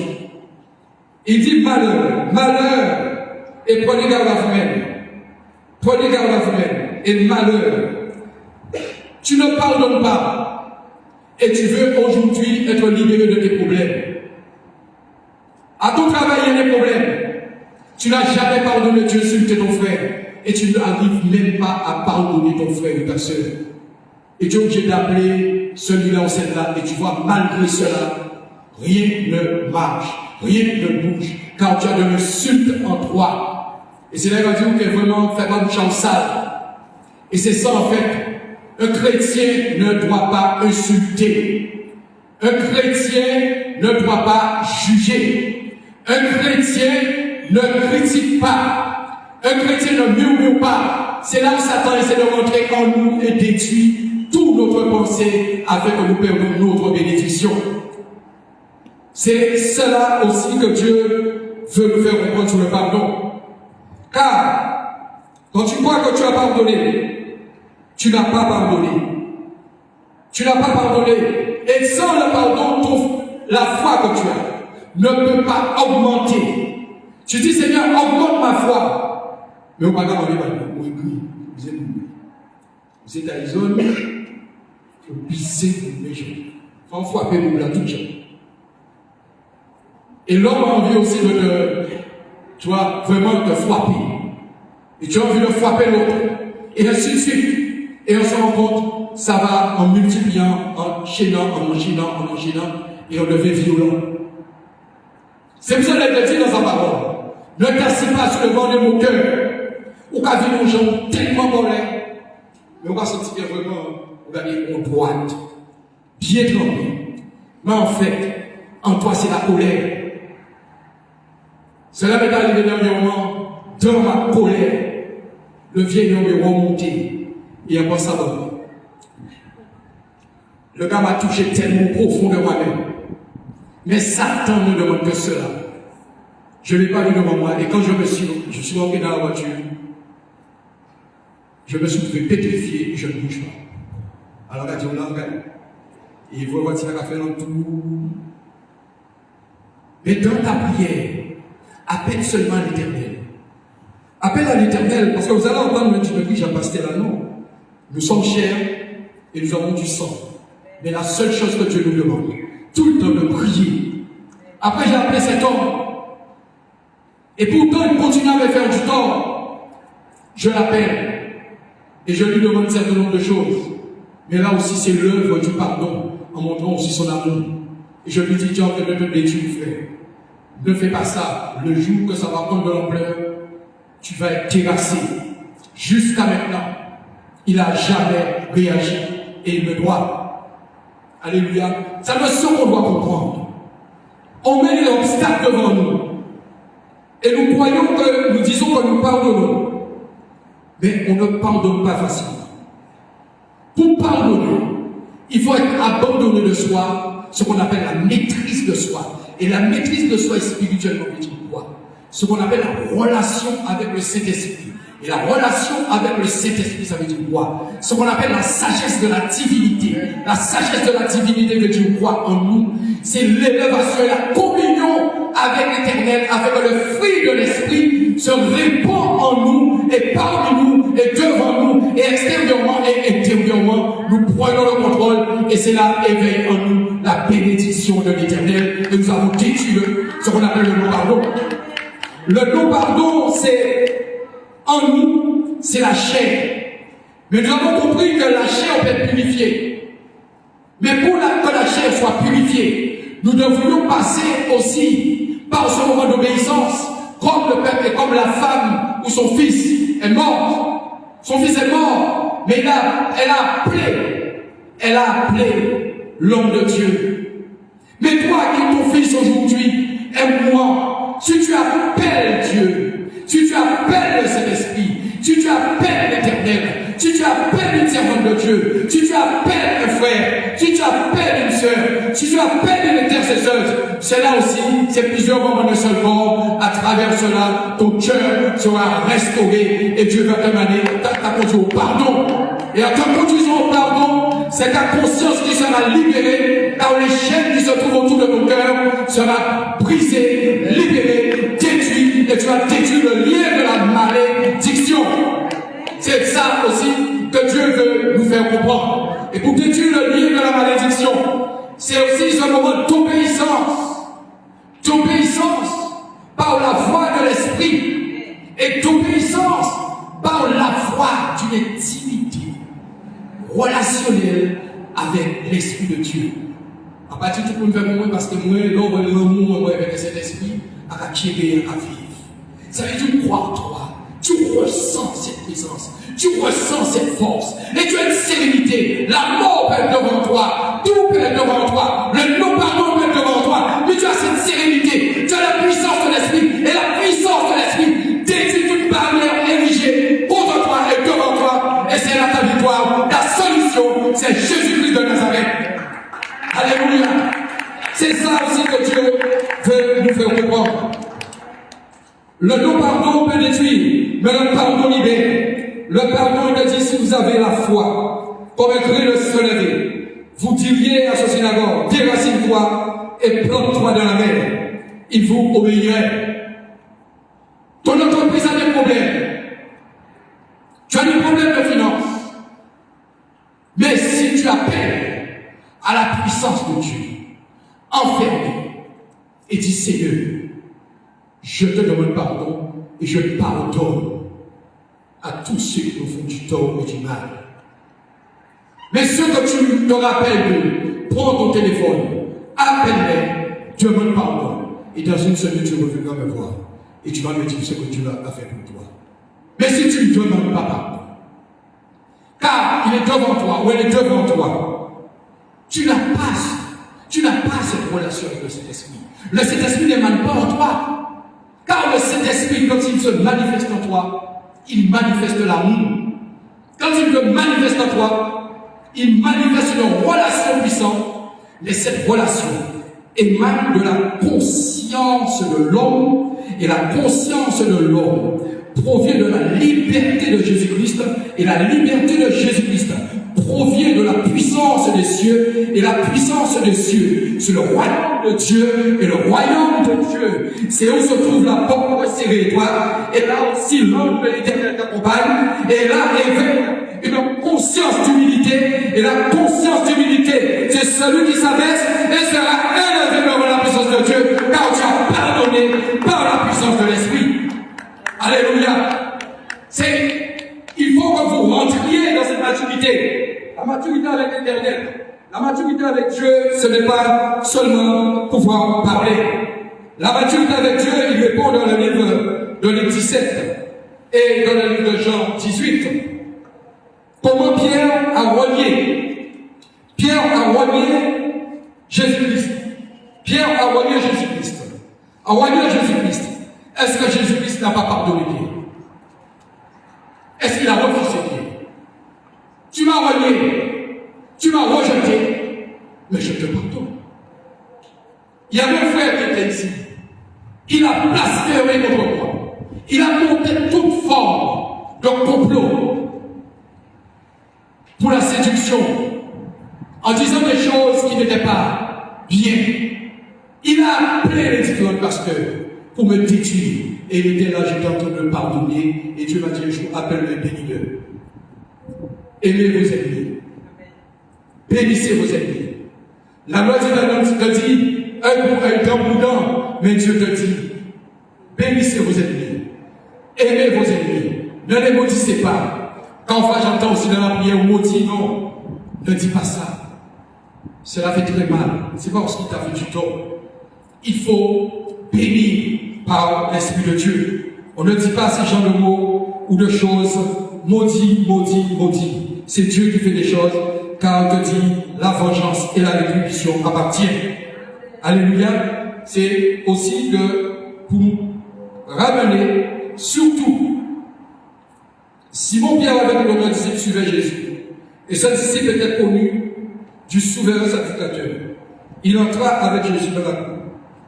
Il dit malheur, et prenez garde à vous-même. Prenez garde à vous-même, et malheur. Tu ne pardonnes pas et tu veux aujourd'hui être libéré de tes problèmes. À ton travail, il y a des problèmes. Tu n'as jamais pardonné, tu insultes ton frère. et tu n'arrives même pas à pardonner ton frère ou ta soeur. Et tu es obligé d'appeler celui-là ou celle-là, et tu vois, malgré cela, rien ne marche, rien ne bouge, car tu as de l'insulte en toi. Et c'est là qu'il va dire que vraiment, fais pas une chance sale. Et c'est ça en fait. Un chrétien ne doit pas insulter. Un chrétien ne doit pas juger. Un chrétien ne critique pas. Un chrétien ne murmure pas. C'est là où Satan essaie de rentrer en nous et détruit toute notre pensée afin que nous perdions notre bénédiction. C'est cela aussi que Dieu veut nous faire comprendre sur le pardon. Car, quand tu crois que tu as pardonné, tu n'as pas pardonné. Tu n'as pas pardonné. Et sans le pardon, la foi que tu as ne peut pas augmenter. Tu dis, Seigneur, augmente ma foi. Mais on ne va pas parler. Vous êtes à l'isole, vous pisez les gens. Faut frapper pour la toute chose. Et l'homme a envie aussi tu vois, vraiment de frapper. Et tu as envie de frapper l'autre. Et ainsi de suite. Et on se rend compte, ça va en multipliant, enchaînant, et on devient violent. C'est pour ça qu'il dit dans sa parole, ne t'assieds pas sur le banc de mon cœur, ou qu'à vivre aux gens tellement colère, mais on va sentir vraiment, on va dire, on droite, bien trempé. Mais en fait, en toi, c'est la colère. Cela m'est arrivé dernièrement, dans ma colère, le vieil homme est remonté. Et un bon sabbat. Le gars m'a touché tellement profond de moi-même. Mais Satan ne demande que cela. Je ne l'ai pas vu devant moi. Et quand je suis rentré dans la voiture, je me suis trouvé pétrifié et je ne bouge pas. Alors, il a dit, on l'a regardé. Et il voit voiture qui a fait un tour. Mais dans ta prière, appelle seulement à l'Éternel. Appelle à l'Éternel, parce que vous allez entendre le dit de Jean Pasteur là, non. Nous sommes chers et nous avons du sang. Mais la seule chose que Dieu nous demande, tout le temps de prier. Après, j'ai appelé cet homme. Et pourtant, il continue à me faire du tort. Je l'appelle. Et je lui demande un certain nombre de choses. Mais là aussi, c'est l'œuvre du pardon, en montrant aussi son amour. Et je lui dis, Dieu, ne te détruis, frère. Ne fais pas ça. Le jour que ça va prendre de l'ampleur, tu vas être terrassé. Jusqu'à maintenant, il n'a jamais réagi et il me doit. Alléluia. C'est le son qu'on doit comprendre. On met les obstacles devant nous. Et nous croyons que nous disons que nous pardonnons. Mais on ne pardonne pas facilement. Pour pardonner, il faut être abandonné de soi, ce qu'on appelle la maîtrise de soi. Et la maîtrise de soi est spirituellement quoi? Ce qu'on appelle la relation avec le Saint-Esprit. Et la relation avec le Saint-Esprit, ça veut dire quoi? Ce qu'on appelle la sagesse de la divinité. La sagesse de la divinité veut dire quoi en nous? C'est l'élévation et la communion avec l'Éternel, avec le fruit de l'Esprit se répand en nous et parmi nous et devant nous et extérieurement et intérieurement. Nous prenons le contrôle et cela éveille en nous la bénédiction de l'Éternel et nous avons détruit ce qu'on appelle le non-pardon. Le non-pardon, c'est en nous, c'est la chair. Mais nous avons compris que la chair peut être purifiée. Mais pour que la chair soit purifiée, nous devrions passer aussi par ce moment d'obéissance, comme le peuple et comme la femme où son fils est mort. Son fils est mort, mais elle a appelé l'homme de Dieu. Mais toi qui es ton fils aujourd'hui, aime-moi. Si tu appelles Dieu, si tu appelles le Saint-Esprit, si tu appelles l'Éternel, si tu appelles une servante de Dieu, si tu appelles un frère, si tu appelles une sœur, si tu appelles une intercesseuse, cela aussi, c'est plusieurs moments de seul corps. À travers cela, ton cœur sera restauré et Dieu va te conduire au pardon. Et en te conduisant au pardon, c'est ta conscience qui sera libérée, car les chaînes qui se trouvent autour de ton cœur sera brisée, libérée, détruite, et tu vas détruire le lien de la malédiction. C'est ça aussi que Dieu veut nous faire comprendre. Et pour détruire le lien de la malédiction, c'est aussi ce moment d'obéissance. D'obéissance par la voix de l'Esprit. Et d'obéissance par la foi d'une intimité relationnelle avec l'Esprit de Dieu. À partir du point de vue parce que moi, l'homme, l'amour, avec cet esprit, à vivre. Ça veut dire que tu crois en toi. Tu ressens cette présence. Tu ressens cette force. Et tu as une sérénité. La mort peut être devant toi. Tout peut être devant toi. Le non-pardon peut être devant toi. Mais tu as cette sérénité. Tu as la puissance de l'esprit. Et la puissance de l'esprit détruit toute barrière érigée contre toi et devant toi. Et c'est là ta victoire. Ta solution, c'est Jésus-Christ de Nazareth. Alléluia. C'est ça aussi que Dieu veut nous faire comprendre. Le non-pardon peut détruire, mais le pardon libère. Le pardon, il dit, si vous avez la foi, comme un gré de se lever, vous diriez à ce synagogue, déracine-toi et plante-toi dans la mer. Il vous obéirait. Ton entreprise a des problèmes. Tu as des problèmes de finances. Mais si tu appelles à la puissance de Dieu, enfermé, et dis, Seigneur, je te demande pardon et je pardonne à tous ceux qui nous font du tort et du mal. Mais ceux que tu te rappelles, prends ton téléphone, appelle-les, demande pardon. Et dans une semaine, tu reviendras me voir. Et tu vas me dire ce que Dieu a fait pour toi. Mais si tu ne demandes pas pardon, car il est devant toi, ou elle est devant toi, tu n'as pas cette relation avec le Saint-Esprit. Le Saint-Esprit n'émane pas en toi. Car le Saint-Esprit, quand il se manifeste en toi, il manifeste l'amour. Quand il le manifeste en toi, il manifeste une relation puissante. Mais cette relation émane de la conscience de l'homme. Et la conscience de l'homme provient de la liberté de Jésus-Christ. Et la liberté de Jésus-Christ provient de la puissance des cieux. Et la puissance des cieux, c'est le royaume de Dieu. Et le royaume de Dieu, c'est où se trouve la porte serrée toi. Et là aussi, l'homme de l'Éternel t'accompagne. Et là, éveille une conscience d'humilité. Et la conscience d'humilité, c'est celui qui s'abaisse et sera élevé devant la puissance de Dieu. Car tu as pardonné par la puissance de l'Esprit. Alléluia. Il faut que vous rentriez dans cette maturité. La maturité avec l'Éternel. La maturité avec Dieu, ce n'est pas seulement pouvoir parler. La maturité avec Dieu, il répond dans le livre de Luc 17 et dans le livre de Jean 18. Comment Pierre a renié Jésus-Christ. Pierre a renié Jésus-Christ. A renié Jésus-Christ. Est-ce que Jésus-Christ n'a pas pardonné Pierre? Est-ce qu'il a refusé Pierre? Tu m'as renié, tu m'as rejeté, mais je te pardonne. Il y avait un frère qui était ici. Il a blasphémé contre moi. Il a monté toute forme de complot pour la séduction, en disant des choses qui n'étaient pas bien. Il a appelé les différents pasteurs pour me détruire. Et il était là, j'étais en train de le pardonner. Et Dieu m'a dit un jour, appelle-le, bénis-le. Aimez vos ennemis. Bénissez vos ennemis. La loi te dit, un pour un, dent pour dent. Mais Dieu te dit, bénissez vos ennemis. Aimez vos ennemis. Ne les maudissez pas. Quand j'entends aussi dans la prière, maudit, non. Ne dis pas ça. Cela fait très mal. C'est pas parce qu'il t'a fait du tort. Il faut bénir par l'Esprit de Dieu. On ne dit pas ces genres de mots ou de choses. Maudit, maudit, maudit. C'est Dieu qui fait des choses, car on te dit la vengeance et la rétribution appartiennent. Alléluia. C'est aussi pour ramener, surtout, Simon-Pierre avec l'autre disciple suivait Jésus. Et ce disciple était connu du souverain sacrificateur. Il entra avec Jésus dans la cour.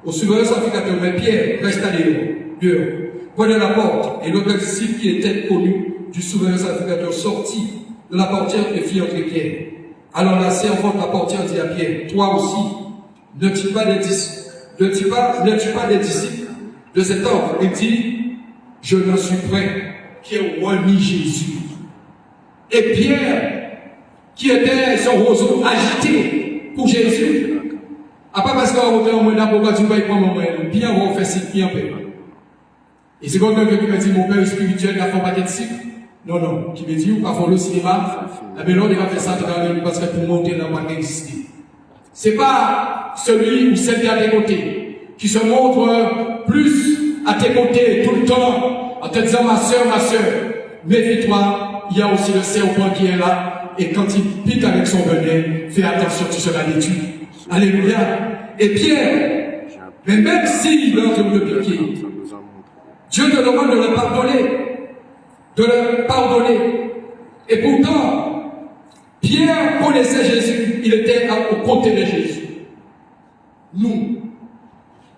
Au souverain sacrificateur, mais Pierre resta dehors, prenait la porte, et l'autre disciple qui était connu du souverain sacrificateur sortit de la portière et fit entrer Pierre. Alors la servante de la portière dit à Pierre, toi aussi, ne-tu pas des disciples de cet homme? Il dit, je n'en suis prêt. Pierre remit Jésus. Et Pierre, qui était son roseau agité pour Jésus, à pas parce qu'on est en moyen pourquoi tu vas y prendre mon moyen, bien on va faire ci, bien paix. Et c'est comme quelqu'un qui m'a dit, mon père spirituel n'a pas de cycle. Non, non, qui veut dire, parfois le cinéma, mais l'on a fait ça parce que pour monter dans le exister. C'est pas celui ou celle qui est à tes côtés, qui se montre plus à tes côtés tout le temps, en te disant ma soeur, méfie-toi, il y a aussi le serpent qui est là, et quand il pique avec son venin, fais attention, tu seras détruit. Alléluia. Et Pierre, mais même s'il leur de le piquer, Dieu te demande de le pardonner. Et pourtant, Pierre connaissait Jésus, il était au côté de Jésus. Nous,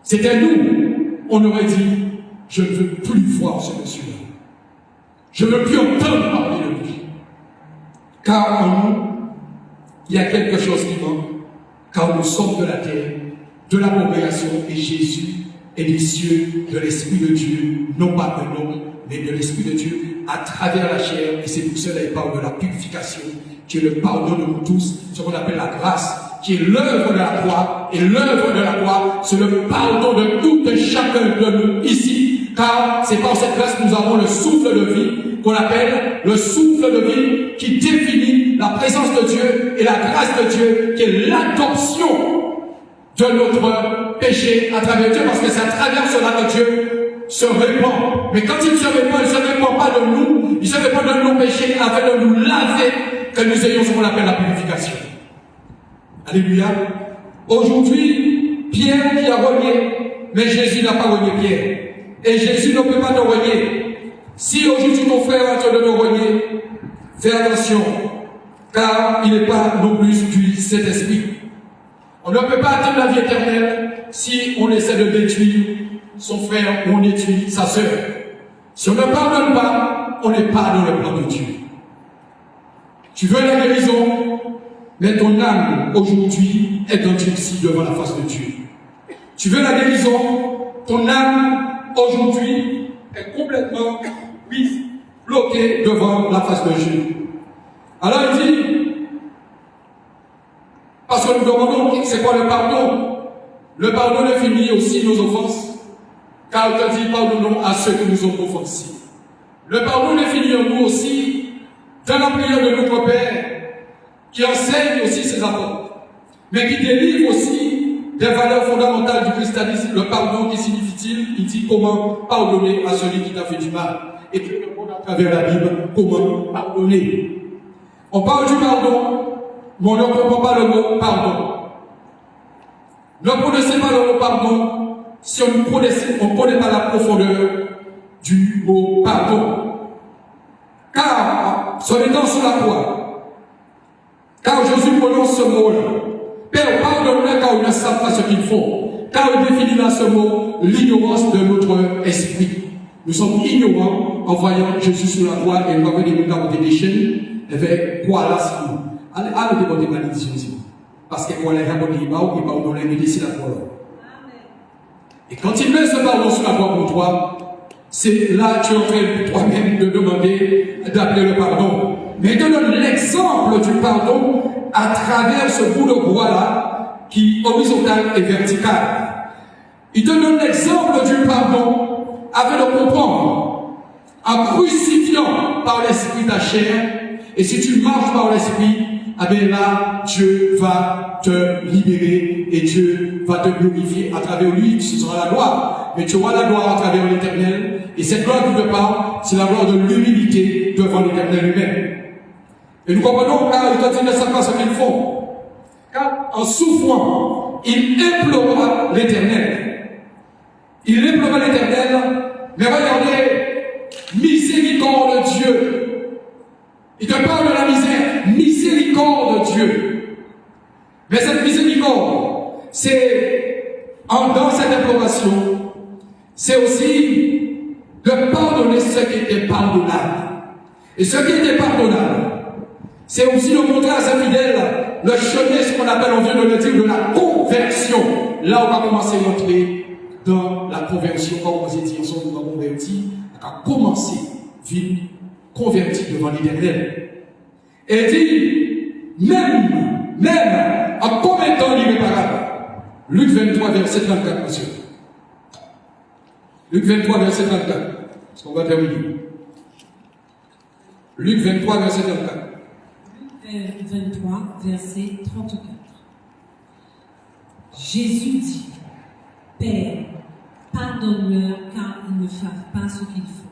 c'était nous, on aurait dit, je ne veux plus voir ce monsieur-là. Je ne veux plus entendre parler de lui. Car en nous, il y a quelque chose qui manque. Car nous sommes de la terre, de la congrégation, et Jésus est des cieux, de l'Esprit de Dieu, non pas un homme, mais de l'Esprit de Dieu, à travers la chair, et c'est pour cela qu'il parle de la purification, qui est le pardon de nous tous, ce qu'on appelle la grâce, qui est l'œuvre de la croix, et l'œuvre de la croix, c'est le pardon de tout et chacun de nous ici, car c'est par cette grâce que nous avons le souffle de vie, qu'on appelle le souffle de vie, qui définit la présence de Dieu et la grâce de Dieu, qui est l'adoption de notre péché à travers Dieu, parce que c'est à travers cela que Dieu se répand. Mais quand il se répand, il ne se répand pas de nous, il se répand de nos péchés afin de nous laver, que nous ayons ce qu'on appelle la purification. Alléluia. Aujourd'hui, Pierre qui a renié, mais Jésus n'a pas renié Pierre. Et Jésus ne peut pas te renier. Si aujourd'hui ton frère te donne renier, fais attention, car il n'est pas non plus du Saint-Esprit. On ne peut pas atteindre la vie éternelle si on essaie de détruire son frère ou on détruit sa sœur. Si on ne pardonne pas, on n'est pas dans le plan de Dieu. Tu veux la guérison, mais ton âme aujourd'hui est endurcie devant la face de Dieu. Tu veux la guérison, ton âme aujourd'hui est complètement bloquée devant la face de Dieu. Alors il dit, parce que nous demandons c'est quoi le pardon. Le pardon définit aussi nos offenses, car il dit pardonnons à ceux qui nous ont offensés. Le pardon définit en nous aussi dans la prière de notre Père, qui enseigne aussi ses apôtres, mais qui délivre aussi des valeurs fondamentales du christianisme. Le pardon, qui signifie-t-il? Il dit comment pardonner à celui qui t'a fait du mal. Et puis le monde à travers la Bible, comment pardonner. On parle du pardon, mais on ne comprend pas le mot pardon. Ne connaissez pas le mot pardon si on ne connaît pas la profondeur du mot pardon. Car, son étant sur la croix, car Jésus prononce ce mot-là, Père, pardonne-les car ils ne savent pas ce qu'ils font. Car il définit dans ce mot l'ignorance de notre esprit. Nous sommes ignorants en voyant Jésus sur la croix et nous avons des des chaînes. Et bien, quoi là, c'est nous. Allez demander malédiction ici. Parce que quoi là, il y a un il va où la médecine à toi. Et quand il met ce pardon sur la croix pour toi, c'est là que tu es en train toi-même de demander d'appeler le pardon. Mais il te donne l'exemple du pardon à travers ce bout de bois-là, qui est horizontal et vertical. Il te donne l'exemple du pardon afin de comprendre, en crucifiant par l'esprit ta chair. Et si tu marches par l'esprit, eh bien là, Dieu va te libérer et Dieu va te glorifier à travers lui. Ce sera la gloire. Mais tu auras la gloire à travers l'Éternel. Et cette gloire qui te parle, c'est la gloire de l'humilité devant l'Éternel lui-même. Et nous comprenons, car ils ne savent pas ce qu'ils font. Car en souffrant, il implora l'Éternel. Il implora l'Éternel, mais regardez, miséricorde de Dieu. Il te parle de la misère, miséricorde de Dieu. Mais cette miséricorde, c'est, dans cette imploration, c'est aussi de pardonner ce qui était pardonnable. Et ce qui était pardonnable, c'est aussi de montrer à ses fidèles le chemin, ce qu'on appelle, on vient de le dire, de la conversion. Là, on va commencer à entrer dans la conversion, comme on s'est dit, on va convertir, on va commencer à vivre converti devant l'Éternel. Et dit, même, en commettant l'irréparable. Luc 23, verset 34, monsieur. Luc 23, verset 34. Parce qu'on va terminer. Luc 23, verset 34. Luc 23, verset 34. Jésus dit, Père, pardonne-leur car ils ne savent pas ce qu'ils font.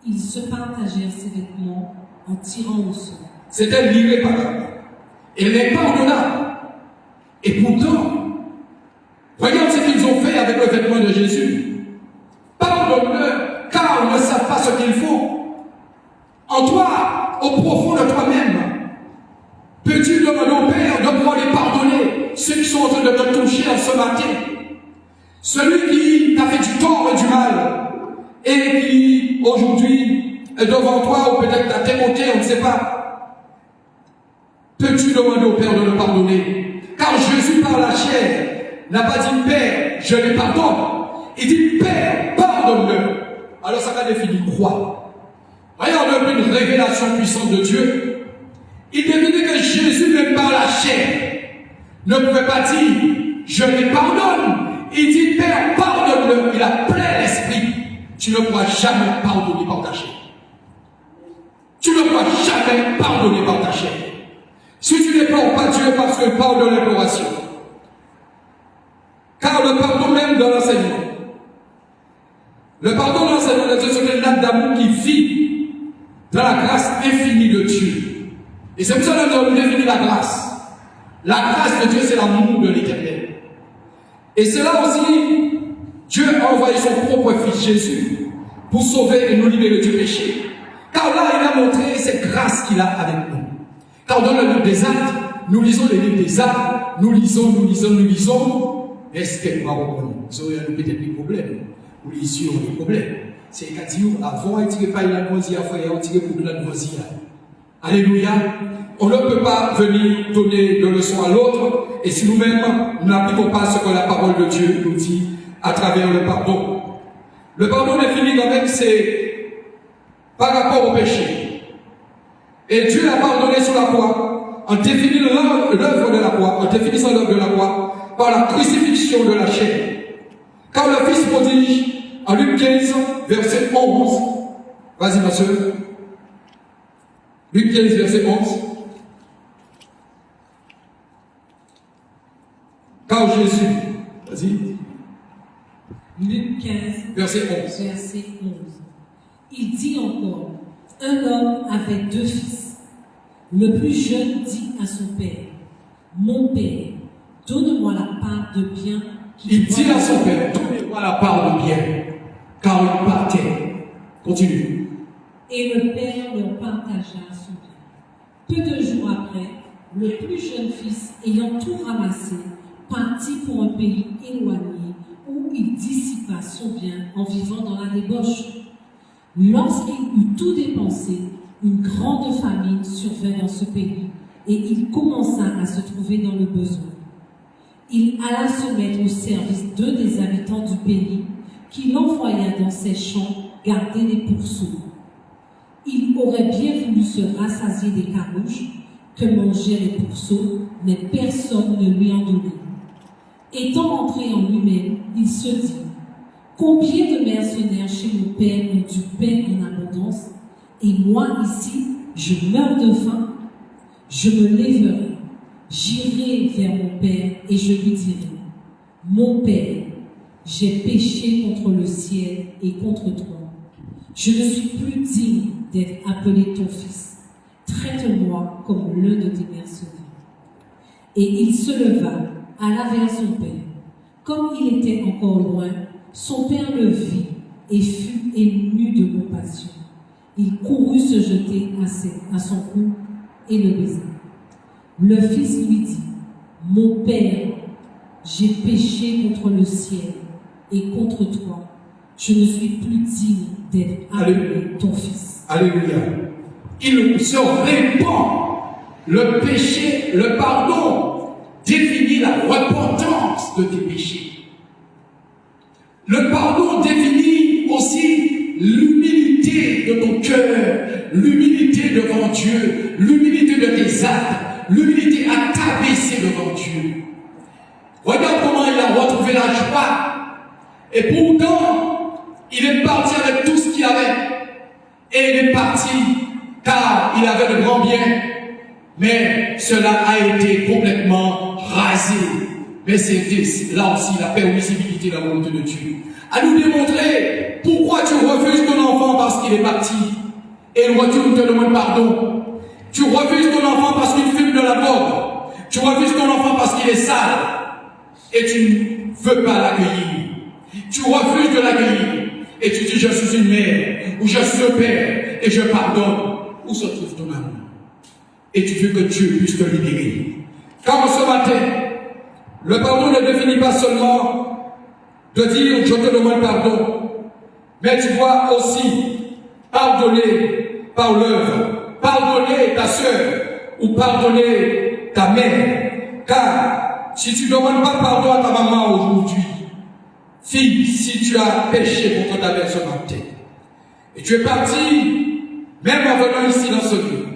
Ils se partagèrent ses vêtements en tirant au sol. C'était l'irréparable. Et les pardonnables. Et pourtant, regarde ce qu'ils ont fait avec le vêtement de Jésus. Pardonne-leur car ils ne savent pas ce qu'ils font. En toi, au profond de toi-même, peux-tu demander au Père de pouvoir les pardonner, ceux qui sont en train de te toucher en ce matin, celui qui t'a fait du tort et du mal, et qui aujourd'hui est devant toi, ou peut-être à tes côtés, on ne sait pas. Peux-tu demander au Père de le pardonner? Car Jésus, par la chair, n'a pas dit Père, je les pardonne. Il dit Père, pardonne-le. Alors ça va définir quoi? Regarde un peu une révélation puissante de Dieu. Il définit que Jésus, même par la chair, ne pouvait pas dire je les pardonne. Il dit Père, pardonne-le. Il a plein l'esprit. Tu ne pourras jamais pardonner par ta chair. Tu ne pourras jamais pardonner par ta chair. Si tu n'implores pas Dieu parce qu'il parle de l'imploration. Car le pardon même dans l'enseignement. Le pardon dans l'enseignement de Dieu, c'est un acte d'amour qui vit dans la grâce infinie de Dieu. Et c'est pour ça que nous avons défini la grâce. La grâce de Dieu, c'est l'amour de l'Éternel. Et c'est là aussi, Dieu a envoyé son propre Fils Jésus pour sauver et nous libérer du péché. Car là, il a montré cette grâce qu'il a avec nous. Car dans le livre des Actes, nous lisons les livres des Actes, nous lisons. Est-ce qu'elle va reprendre? Vous aurez peut-être des problèmes. Vous lisez des problèmes. C'est qu'à dire, avant, il ne pas la noisy à faire, il tire pour la noisy. Alléluia. On ne peut pas venir donner de leçons à l'autre, et si nous-mêmes n'appliquons pas ce que la parole de Dieu nous dit à travers le pardon. Le pardon défini quand même, c'est par rapport au péché. Et Dieu a pardonné sur la croix, en définissant l'œuvre de la croix, en définissant l'œuvre de la croix, par la crucifixion de la chair. Car le Fils prodige, en Luc 15, verset 11, vas-y ma soeur, Luc 15, verset 11, car Jésus, vas-y, Luc 15, verset 11. verset 11. Il dit encore, un homme avait 2 fils. Le plus jeune dit à son père, mon père, donne-moi la part de bien. Il dit à son père, donnez-moi la part de bien, car il partait. Continue. Et le père leur partagea son bien. Peu de jours après, le plus jeune fils, ayant tout ramassé, partit pour un pays éloigné où il dissipa son bien en vivant dans la débauche. Lorsqu'il eut tout dépensé, une grande famine survint dans ce pays et il commença à se trouver dans le besoin. Il alla se mettre au service d'un des habitants du pays qui l'envoya dans ses champs garder les pourceaux. Il aurait bien voulu se rassasier des carouges que mangeaient les pourceaux, mais personne ne lui en donnait. Étant rentré en lui-même, il se dit « Combien de mercenaires chez mon père ont du pain en abondance, et moi ici, je meurs de faim. Je me lèverai, j'irai vers mon père et je lui dirai « Mon père, j'ai péché contre le ciel et contre toi. Je ne suis plus digne d'être appelé ton fils. Traite-moi comme l'un de tes mercenaires. » Et il se leva, alla vers son père. Comme il était encore loin, son père le vit et fut ému de compassion. Il courut se jeter à son cou et le baisa. Le fils lui dit, « Mon père, j'ai péché contre le ciel et contre toi. Je ne suis plus digne d'être appelé ton fils. » Alléluia. Il se répand. Le péché, le pardon définit la repentance de tes péchés. Le pardon définit aussi l'humilité de ton cœur, l'humilité devant Dieu, l'humilité de tes actes, l'humilité à t'abaisser devant Dieu. Regarde comment il a retrouvé la joie. Et pourtant, il est parti avec tout ce qu'il avait. Et il est parti car il avait de grands biens, mais cela a été complètement rasé. Mais c'était là aussi la permissibilité de la volonté de Dieu. À nous démontrer pourquoi tu refuses ton enfant parce qu'il est parti et le retour te demande pardon. Tu refuses ton enfant parce qu'il fume de la drogue. Tu refuses ton enfant parce qu'il est sale et tu ne veux pas l'accueillir. Tu refuses de l'accueillir et tu dis je suis une mère ou je suis un père et je pardonne. Où se trouve ton amour? Et tu veux que Dieu puisse te libérer. Car ce matin, le pardon ne définit pas seulement de dire je te demande pardon, mais tu dois aussi pardonner par l'œuvre, pardonner ta soeur ou pardonner ta mère. Car si tu ne demandes pas pardon à ta maman aujourd'hui, fille, si tu as péché contre ta mère ce matin, et tu es parti, même en venant ici dans ce lieu,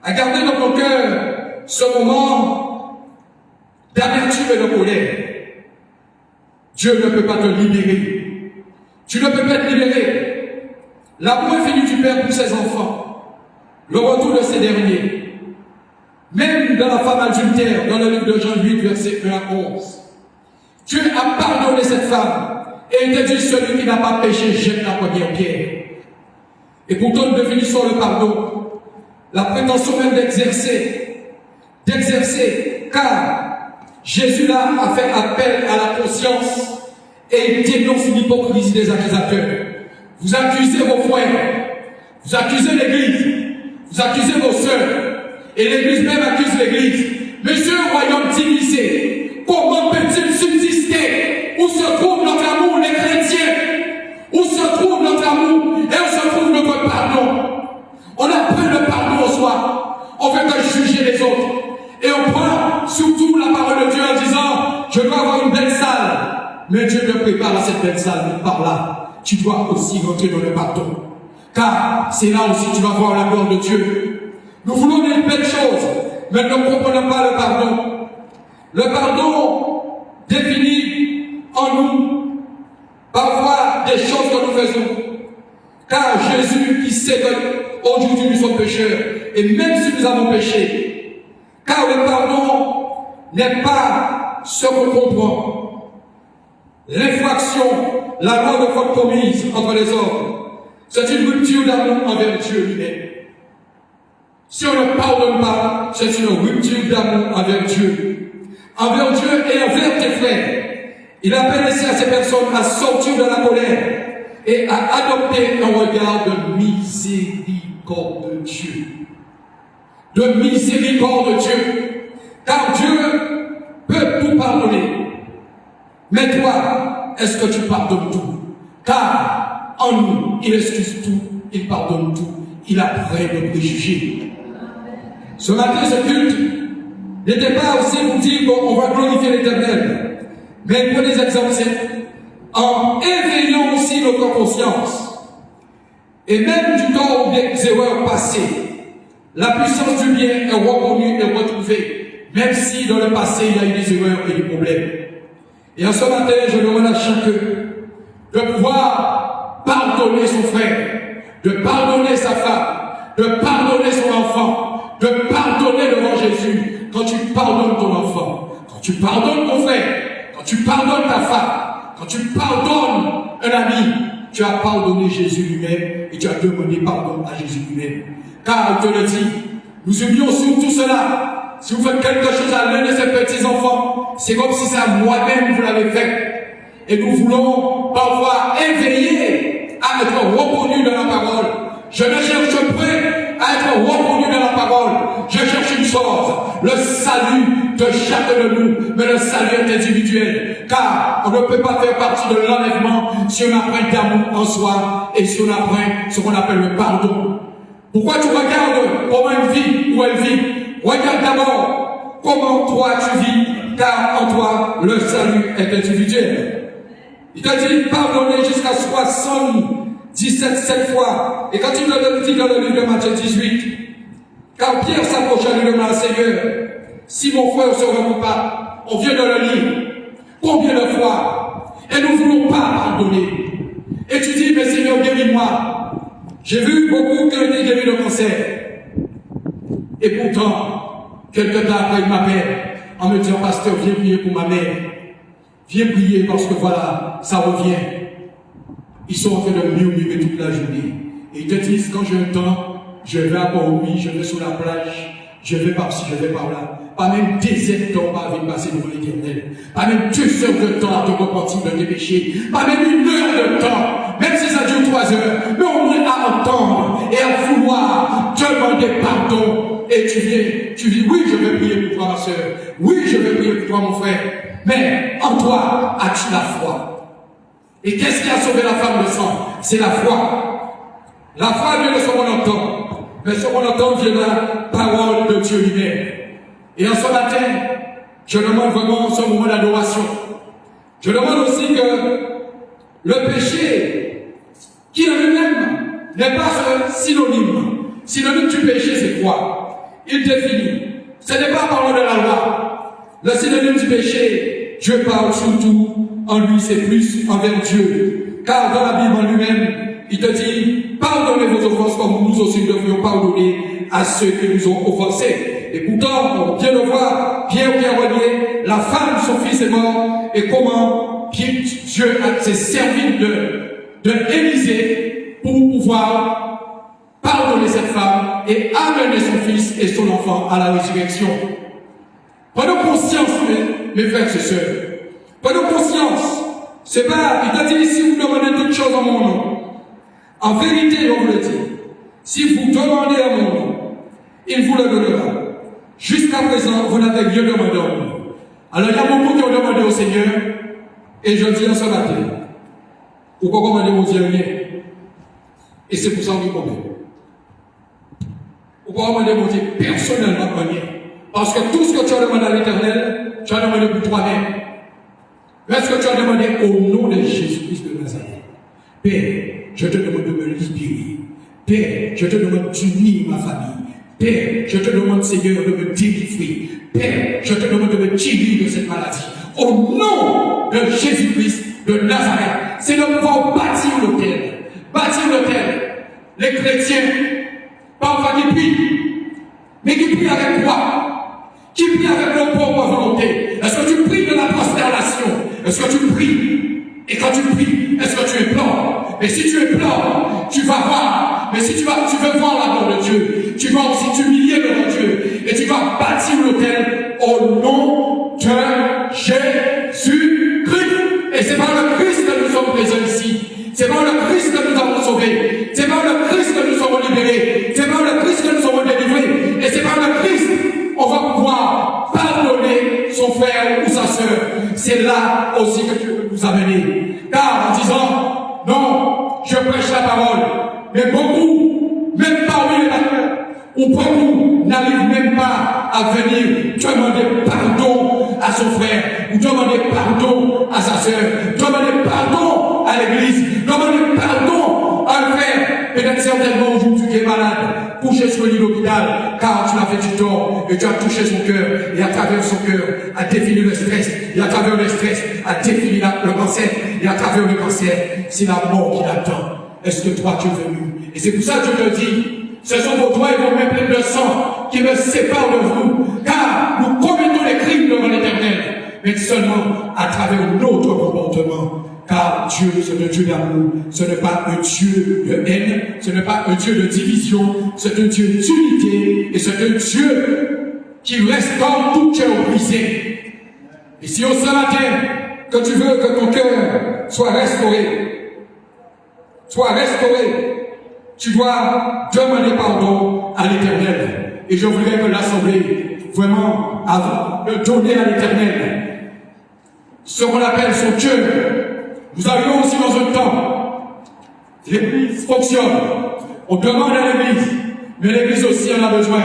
à garder dans ton cœur ce moment d'amertume et de colère, Dieu ne peut pas te libérer. Tu ne peux pas te libérer. L'amour infini du Père pour ses enfants, le retour de ces derniers, même dans la femme adultère, dans le livre de Jean 8, verset 1 à 11, Dieu a pardonné cette femme et il te dit celui qui n'a pas péché jette la première pierre. Et pourtant nous définissons le pardon, la prétention même d'exercer, car Jésus là a fait appel à la conscience et il dénonce l'hypocrisie des accusateurs. Vous accusez vos frères, vous accusez l'église, vous accusez vos sœurs, et l'église même accuse l'église. Monsieur le royaume divisé, comment peut-il subsister? Où se trouve notre amour, les chrétiens? Où se trouve notre amour? Et où se trouve notre pardon? On a pris le pardon au soir, on veut que juger les autres. Et on prend surtout la parole de Dieu en disant, je dois avoir une belle salle. Mais Dieu te prépare à cette belle salle, mais par là, tu dois aussi rentrer dans le pardon. Car c'est là aussi que tu vas voir la gloire de Dieu. Nous voulons des belles choses, mais nous ne comprenons pas le pardon. Le pardon définit en nous parfois des choses que nous faisons. Car Jésus qui sait qu'aujourd'hui nous sommes pécheurs, et même si nous avons péché, car le pardon n'est pas ce qu'on comprend. L'infraction, la loi de faute commise entre les hommes, c'est une rupture d'amour envers Dieu lui-même. Si on ne pardonne pas, c'est une rupture d'amour envers Dieu. Envers Dieu et envers tes frères. Il appelle ici à ces personnes à sortir de la colère et à adopter un regard de miséricorde de Dieu. De miséricorde de Dieu. Car Dieu peut tout pardonner. Mais toi, est-ce que tu pardonnes tout? Car en nous, il excuse tout, il pardonne tout, il a près de préjugés. Ce matin, ce culte n'était pas aussi pour dire qu'on va glorifier l'Éternel, mais pour des exemples simples, en éveillant aussi notre conscience, et même du temps ou des erreurs passées, la puissance du bien est reconnue et retrouvée, même si dans le passé il y a eu des erreurs et des problèmes. Et en ce matin, je demande à chacun de pouvoir pardonner son frère, de pardonner sa femme, de pardonner son enfant, de pardonner devant Jésus. Quand tu pardonnes ton enfant, quand tu pardonnes ton frère, quand tu pardonnes ta femme, quand tu pardonnes un ami, tu as pardonné Jésus lui-même et tu as demandé pardon à Jésus lui-même. Car il te le dit, nous oublions sur tout cela. Si vous faites quelque chose à l'un de ces petits-enfants, c'est comme si c'est à moi-même vous l'avez fait. Et nous voulons parfois éveiller à être reconnus dans la parole. Je ne cherche pas à être reconnu dans la parole. Je cherche une chose, le salut de chacun de nous, mais le salut est individuel. Car on ne peut pas faire partie de l'enlèvement si on a point d'amour en soi et si on a point ce qu'on appelle le pardon. Pourquoi tu regardes comment elle vit, où elle vit? Regarde d'abord comment toi tu vis, car en toi le salut est individuel. Il t'a dit pardonner jusqu'à 77 fois. Et quand il le dit dans le livre de Matthieu 18, quand Pierre s'approcha lui demanda, Seigneur, si mon frère se remet pas, on vient de le lire, combien de fois? Et nous ne voulons pas pardonner. Et tu dis, mais Seigneur, guéris-moi. J'ai vu beaucoup qui ont été guéris de cancer. Et pourtant, quelques temps après, il m'appelle en me disant, pasteur, viens prier pour ma mère. Viens prier parce que voilà, ça revient. Ils sont en train de murmurer toute la journée. Et ils te disent, quand j'ai un temps, je vais à Port-Louis, je vais sur la plage, je vais par-ci, je vais par-là. Pas même des heures de temps à passer devant l'Éternel. Pas même 2 heures de temps à te repentir de tes péchés. Pas même 1 heure de temps. Même si ça dure 3 heures. Mais on est à entendre et à vouloir demander pardon. Et tu viens, oui, je vais prier pour toi, ma soeur. Oui, je vais prier pour toi, mon frère. Mais en toi, as-tu la foi? Et qu'est-ce qui a sauvé la femme de sang? C'est la foi. La foi vient de ce qu'on entend. Mais ce qu'on entend vient de la parole de Dieu lui-même. Et en ce matin, je demande vraiment ce moment d'adoration. Je demande aussi que le péché, qui en lui-même n'est pas ce synonyme. Synonyme du péché, c'est quoi? Il définit. Ce n'est pas parole de la loi. Le synonyme du péché, Dieu parle surtout en lui, c'est plus envers Dieu. Car dans la Bible en lui-même, il te dit, pardonnez vos offenses comme nous aussi nous devrions pardonner à ceux qui nous ont offensés. Et pourtant, on vient de voir, Pierre qui a relié, la femme, son fils est mort, et comment Dieu s'est servi de Élisée pour pouvoir pardonner cette femme et amener son fils et son enfant à la résurrection. Prenons conscience, mes frères et sœurs. Prenons conscience. C'est pas, il t'a dit, si vous demandez toutes choses en mon nom, en vérité, je vous le dis, si vous demandez en mon nom, il vous le donnera. Jusqu'à présent, vous n'avez rien demandé en moi. Alors, il y a beaucoup qui ont demandé au Seigneur, et je dis en ce matin, pourquoi commander mon Dieu rien? Et c'est pour ça qu'on dit pourquoi commander mon Dieu personnellement rien? Parce que tout ce que tu as demandé à l'Éternel, tu as demandé pour toi-même. Est-ce que tu as demandé au nom de Jésus-Christ de Nazareth? Père, je te demande de me libérer. Père, je te demande d'unir ma famille. Père, je te demande, Seigneur, de me délivrer. Père, je te demande de me tirer de cette maladie. Au nom de Jésus-Christ de Nazareth, c'est de pouvoir bâtir l'autel. Bâtir l'autel. Les chrétiens, parfois qui prient, mais qui prient avec quoi? Qui prient avec leur propre volonté. Est-ce que tu pries de la prosternation? Est-ce que tu pries? Et quand tu pries, est-ce que tu implores? Et si tu implores, tu vas voir. Mais si tu veux voir la gloire de Dieu, tu vas aussi t'humilier devant Dieu. Et tu vas bâtir l'autel au nom de Jésus-Christ. Et c'est par le Christ que nous sommes présents ici. C'est par le Christ que nous avons sauvés. C'est par le Christ que nous sommes libérés. C'est par le Christ que nous sommes délivrés. Et c'est par le Christ on va pouvoir pardonner son frère ou sa sœur. C'est là aussi que Dieu veut nous amener. Car en disant, non, je prêche la parole, mais beaucoup, même parmi les pasteurs, ou beaucoup n'arrivent même pas à venir demander pardon à son frère, ou demander pardon à sa sœur, demander pardon à l'église, demander pardon à un frère, peut-être certainement aujourd'hui qui est malade, couché sur le lit d'hôpital, car tu l'as fait du tort, et tu as touché son cœur, et à travers son cœur, a défini le stress, et à travers le stress, a défini le cancer, et à travers le cancer, c'est la mort qui l'attend. Est-ce que toi tu es venu? Et c'est pour ça que je te dis, ce sont vos doigts et vos mains pleines de sang qui me séparent de vous, car nous commettons les crimes devant l'Éternel, mais seulement à travers notre comportement. Car Dieu, c'est un Dieu d'amour, ce n'est pas un Dieu de haine, ce n'est pas un Dieu de division, c'est un Dieu d'unité, et c'est un Dieu qui restaure tout cœur brisé. Et si au ce matin, que tu veux que ton cœur soit restauré, tu dois demander pardon à l'Éternel. Et je voudrais que l'Assemblée, vraiment, avant de donner à l'Éternel ce qu'on appelle son cœur. Nous arrivons aussi dans un temps. L'Église fonctionne. On demande à l'Église. Mais l'Église aussi en a besoin.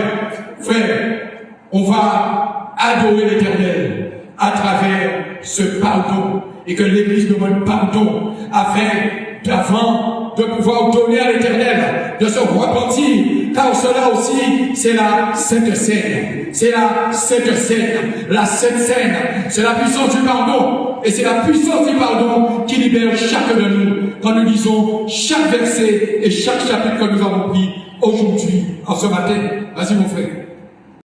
Frère, on va adorer l'Éternel à travers ce pardon. Et que l'Église demande pardon avant de pouvoir donner à l'Éternel, de se repentir, car cela aussi, c'est la Sainte Seine. C'est la Sainte Seine. La Sainte Seine, c'est la puissance du pardon. Et c'est la puissance du pardon qui libère chacun de nous. Quand nous lisons chaque verset et chaque chapitre que nous avons pris aujourd'hui, en ce matin. Vas-y mon frère.